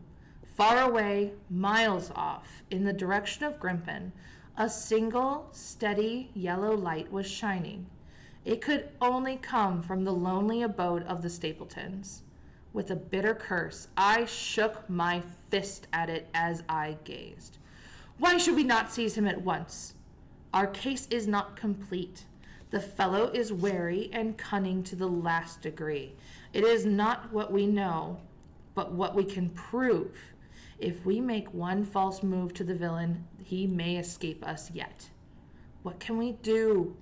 Far away, miles off, in the direction of Grimpen, a single, steady yellow light was shining. It could only come from the lonely abode of the Stapletons. With a bitter curse, I shook my fist at it as I gazed. Why should we not seize him at once? Our case is not complete. The fellow is wary and cunning to the last degree. It is not what we know, but what we can prove. If we make one false move to the villain, he may escape us yet. What can we do?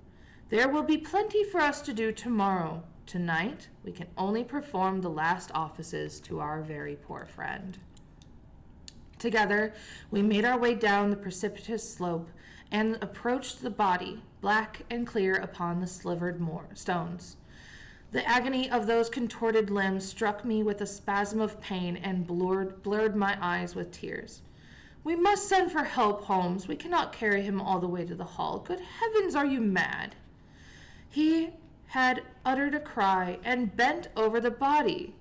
There will be plenty for us to do tomorrow. Tonight, we can only perform the last offices to our very poor friend. Together, we made our way down the precipitous slope and approached the body, black and clear upon the slivered stones. The agony of those contorted limbs struck me with a spasm of pain and blurred my eyes with tears. We must send for help, Holmes. We cannot carry him all the way to the hall. Good heavens, are you mad? He had uttered a cry and bent over the body.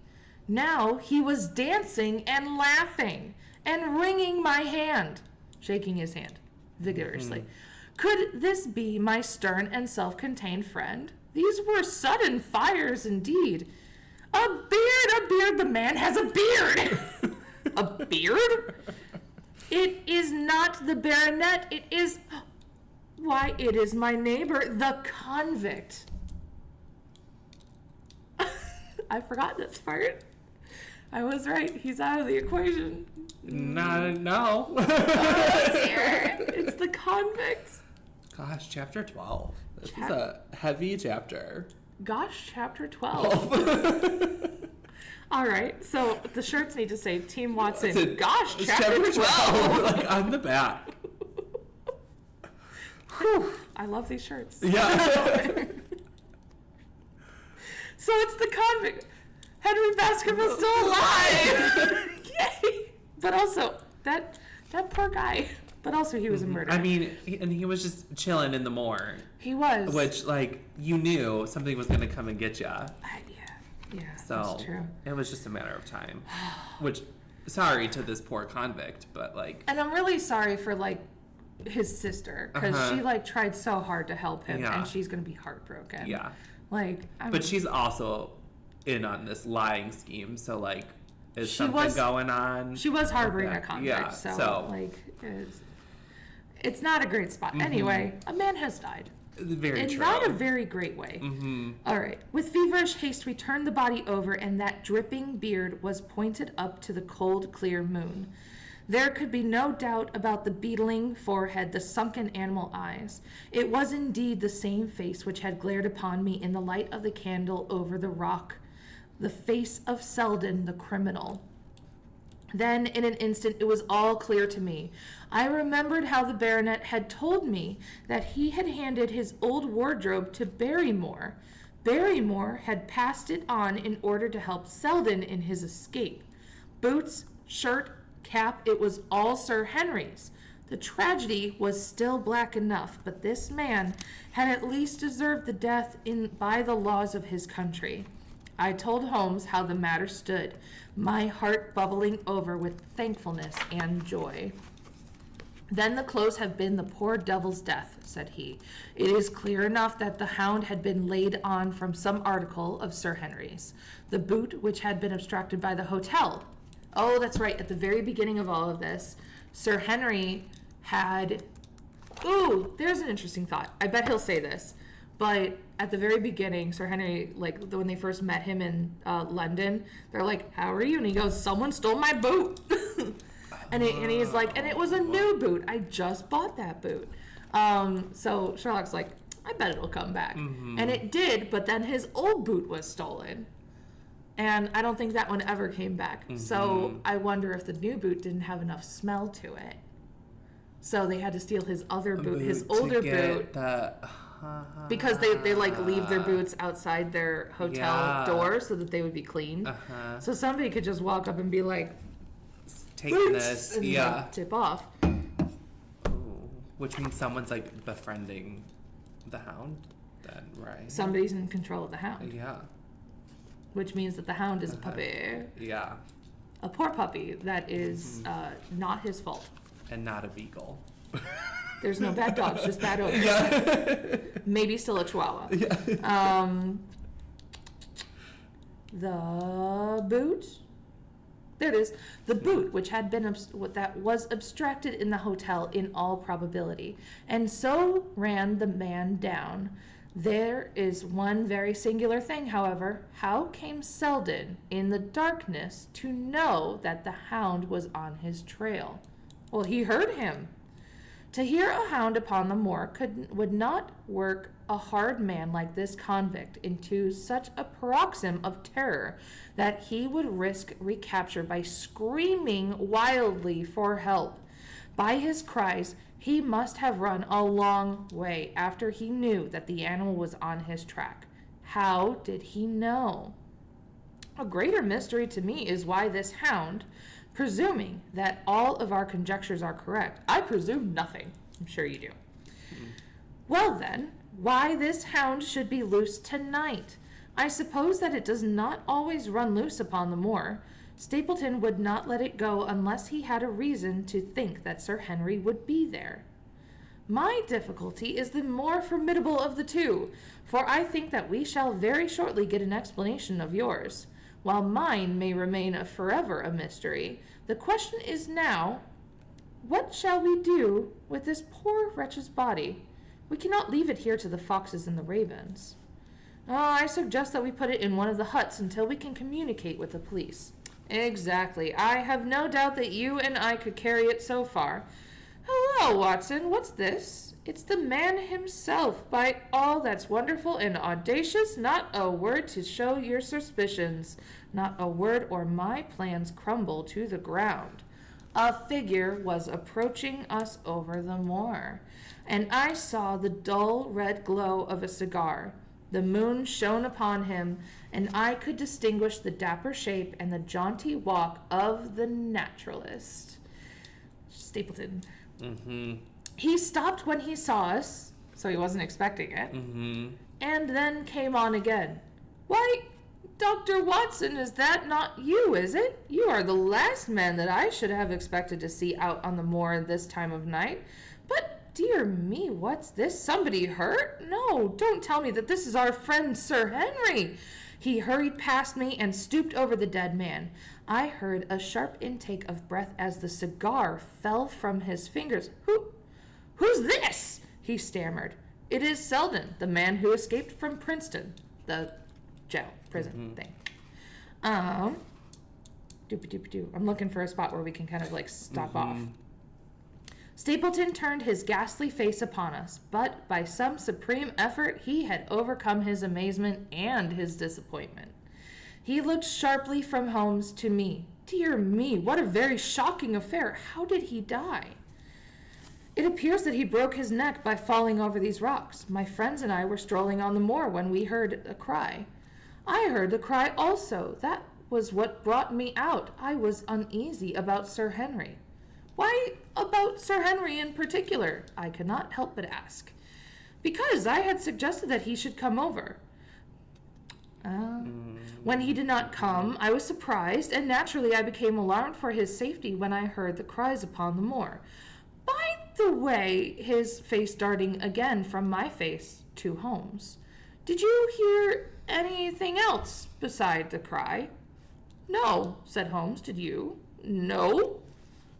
Now he was dancing and laughing. and wringing my hand, shaking his hand vigorously. Could this be my stern and self-contained friend? These were sudden fires indeed. A beard, the man has a beard. A beard? It is not the baronet, it is, why, it is my neighbor, the convict. I forgot this part. I was right, he's out of the equation. No. Oh, dear. It's the convict. Gosh, chapter 12. This is a heavy chapter. Gosh, chapter 12. All right, so the shirts need to say Team Watson. Gosh, chapter 12. Like on the back. Whew, I love these shirts. Yeah. So it's the convict. Henry Baskerville's still alive. Yay! But also, that poor guy. But also, he was a murderer. I mean, he was just chilling in the morgue. He was. Which, like, you knew something was going to come and get you. Yeah, So that's true. it was just a matter of time. Which, sorry to this poor convict, but like. And I'm really sorry for like his sister because she like tried so hard to help him, and she's gonna be heartbroken. Yeah. Like, but she's also in on this lying scheme, so like, is something going on? She was harboring a convict, so like, it's not a great spot. Anyway, a man has died. Very in true. not a very great way. All right. With feverish haste, we turned the body over, and that dripping beard was pointed up to the cold, clear moon. There could be no doubt about the beetling forehead, the sunken animal eyes. It was indeed the same face which had glared upon me in the light of the candle over the rock, the face of Selden, the criminal. Then, in an instant, it was all clear to me. I remembered how the baronet had told me that he had handed his old wardrobe to Barrymore. Barrymore had passed it on in order to help Selden in his escape. Boots, shirt, cap, it was all Sir Henry's. The tragedy was still black enough, but this man had at least deserved the death by the laws of his country. I told Holmes how the matter stood, my heart bubbling over with thankfulness and joy. Then the clothes have been the poor devil's death, said he. It is clear enough that the hound had been laid on from some article of Sir Henry's. The boot which had been abstracted by the hotel. Oh, that's right, at the very beginning of all of this, Sir Henry had... Ooh, there's an interesting thought. I bet he'll say this. But at the very beginning, Sir Henry, like when they first met him in London, they're like, how are you? And he goes, someone stole my boot. and he's like, and it was a new boot. I just bought that boot. So Sherlock's like, I bet it'll come back. And it did, but then his old boot was stolen. And I don't think that one ever came back. So I wonder if the new boot didn't have enough smell to it. So they had to steal his other boot, his older boot. Because they like leave their boots outside their hotel door so that they would be clean. So somebody could just walk up and be like, take this, and like, tip off. Ooh, which means someone's like befriending the hound then, right? Somebody's in control of the hound. Yeah. Which means that the hound is a puppy. Yeah. A poor puppy that is not his fault. And not a beagle. There's no bad dogs, just bad owners. Yeah. Maybe still a chihuahua. Yeah. The boot. There it is. The boot, which had been that was abstracted in the hotel in all probability, and so ran the man down. There is one very singular thing, however. How came Selden, in the darkness, to know that the hound was on his trail? Well, he heard him. To hear a hound upon the moor would not work a hard man like this convict into such a paroxysm of terror that he would risk recapture by screaming wildly for help. By his cries, he must have run a long way after he knew that the animal was on his track. How did he know? A greater mystery to me is why this hound, presuming that all of our conjectures are correct, I presume nothing. I'm sure you do. Well then, why this hound should be loose tonight? I suppose that it does not always run loose upon the moor. Stapleton would not let it go unless he had a reason to think that Sir Henry would be there. My difficulty is the more formidable of the two, for I think that we shall very shortly get an explanation of yours. While mine may remain forever a mystery, the question is now, what shall we do with this poor wretch's body? We cannot leave it here to the foxes and the ravens. I suggest that we put it in one of the huts until we can communicate with the police. Exactly. I have no doubt that you and I could carry it so far. Hello, Watson. What's this? It's the man himself. By all that's wonderful and audacious, not a word to show your suspicions. Not a word, or my plans crumble to the ground. A figure was approaching us over the moor, and I saw the dull red glow of a cigar. The moon shone upon him, and I could distinguish the dapper shape and the jaunty walk of the naturalist. Stapleton. Mm-hmm. He stopped when he saw us, so he wasn't expecting it, and then came on again. Why, Dr. Watson, is that not you, is it? You are the last man that I should have expected to see out on the moor this time of night. But, dear me, what's this? Somebody hurt? No, don't tell me that this is our friend Sir Henry. He hurried past me and stooped over the dead man. I heard a sharp intake of breath as the cigar fell from his fingers. Who's this? He stammered. It is Selden, the man who escaped from Princeton, the prison thing. I'm looking for a spot where we can kind of like stop off. Stapleton turned his ghastly face upon us, but by some supreme effort he had overcome his amazement and his disappointment. He looked sharply from Holmes to me. Dear me, what a very shocking affair. How did he die? It appears that he broke his neck by falling over these rocks. My friends and I were strolling on the moor when we heard a cry. I heard the cry also. That was what brought me out. I was uneasy about Sir Henry. Why about Sir Henry in particular? I could not help but ask. Because I had suggested that he should come over. When he did not come, I was surprised, and naturally I became alarmed for his safety when I heard the cries upon the moor. By the way, his face darting again from my face to Holmes. Did you hear anything else beside the cry? No, said Holmes. Did you? No.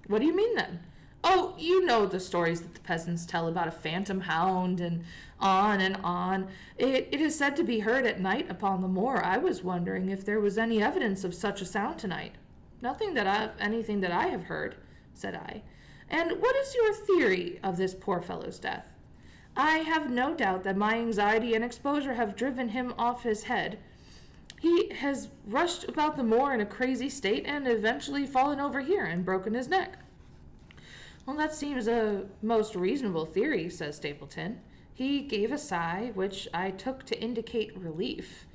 What do you mean then? Oh, you know the stories that the peasants tell about a phantom hound and on and on. It is said to be heard at night upon the moor. I was wondering if there was any evidence of such a sound tonight. Anything that I have heard, said I. And what is your theory of this poor fellow's death? I have no doubt that my anxiety and exposure have driven him off his head. He has rushed about the moor in a crazy state and eventually fallen over here and broken his neck. Well, that seems a most reasonable theory, says Stapleton. He gave a sigh, which I took to indicate relief.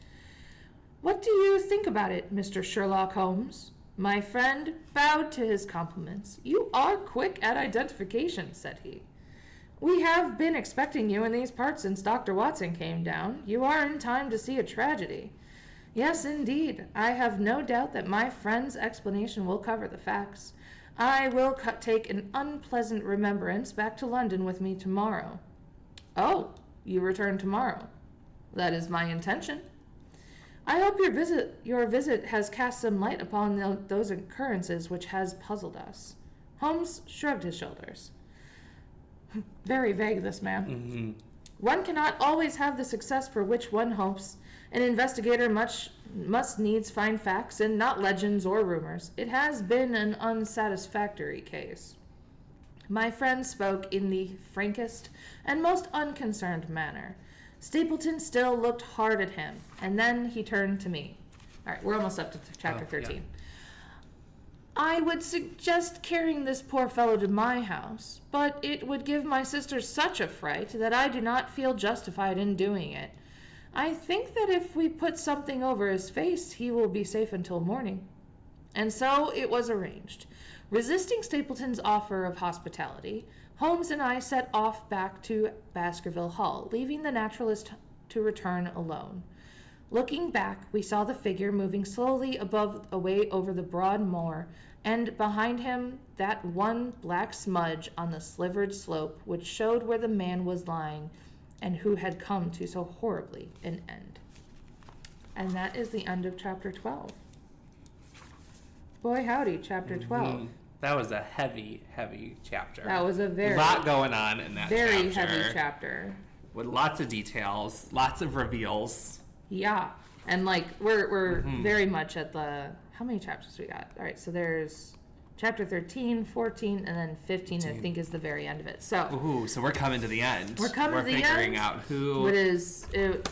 What do you think about it, Mr. Sherlock Holmes? My friend bowed to his compliments. You are quick at identification, said he. We have been expecting you in these parts since Dr. Watson came down. You are in time to see a tragedy. Yes, indeed. I have no doubt that my friend's explanation will cover the facts. I will take an unpleasant remembrance back to London with me tomorrow. Oh, you return tomorrow. That is my intention. I hope your visit has cast some light upon those occurrences which has puzzled us. Holmes shrugged his shoulders. Very vague, this man. One cannot always have the success for which one hopes. An investigator must needs find facts and not legends or rumors. It has been an unsatisfactory case. My friend spoke in the frankest and most unconcerned manner. Stapleton still looked hard at him, and then he turned to me. All right, we're almost up to chapter 13. Yeah. I would suggest carrying this poor fellow to my house, but it would give my sister such a fright that I do not feel justified in doing it. I think that if we put something over his face, he will be safe until morning. And so it was arranged. Resisting Stapleton's offer of hospitality, Holmes and I set off back to Baskerville Hall, leaving the naturalist to return alone. Looking back, we saw the figure moving slowly away over the broad moor, and behind him that one black smudge on the slivered slope which showed where the man was lying and who had come to so horribly an end. And that is the end of chapter 12. Boy howdy, chapter 12. That was a heavy, heavy chapter. That was a lot going on in that very chapter. heavy chapter. With lots of details, lots of reveals. Yeah. And like we're very much at the, how many chapters we got? All right, so there's chapter 13, 14, and then 15 I think is the very end of it. So so we're coming to the end. We're coming to the end. We're figuring out who it's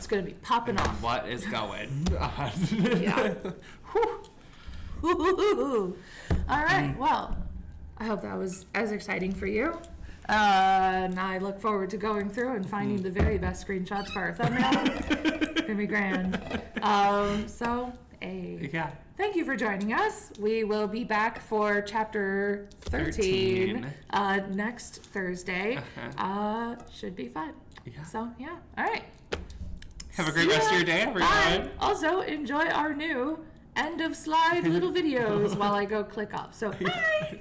going to be popping off. What is going on. Yeah. All right. Well, I hope that was as exciting for you. And I look forward to going through and finding the very best screenshots for our thumbnail. It's gonna be grand. Thank you for joining us. We will be back for chapter 13. Next Thursday. Should be fun. Yeah. So yeah. All right. Have a great rest of your day, everyone. Bye. Also, enjoy our new end of slide little videos while I go click off. So bye.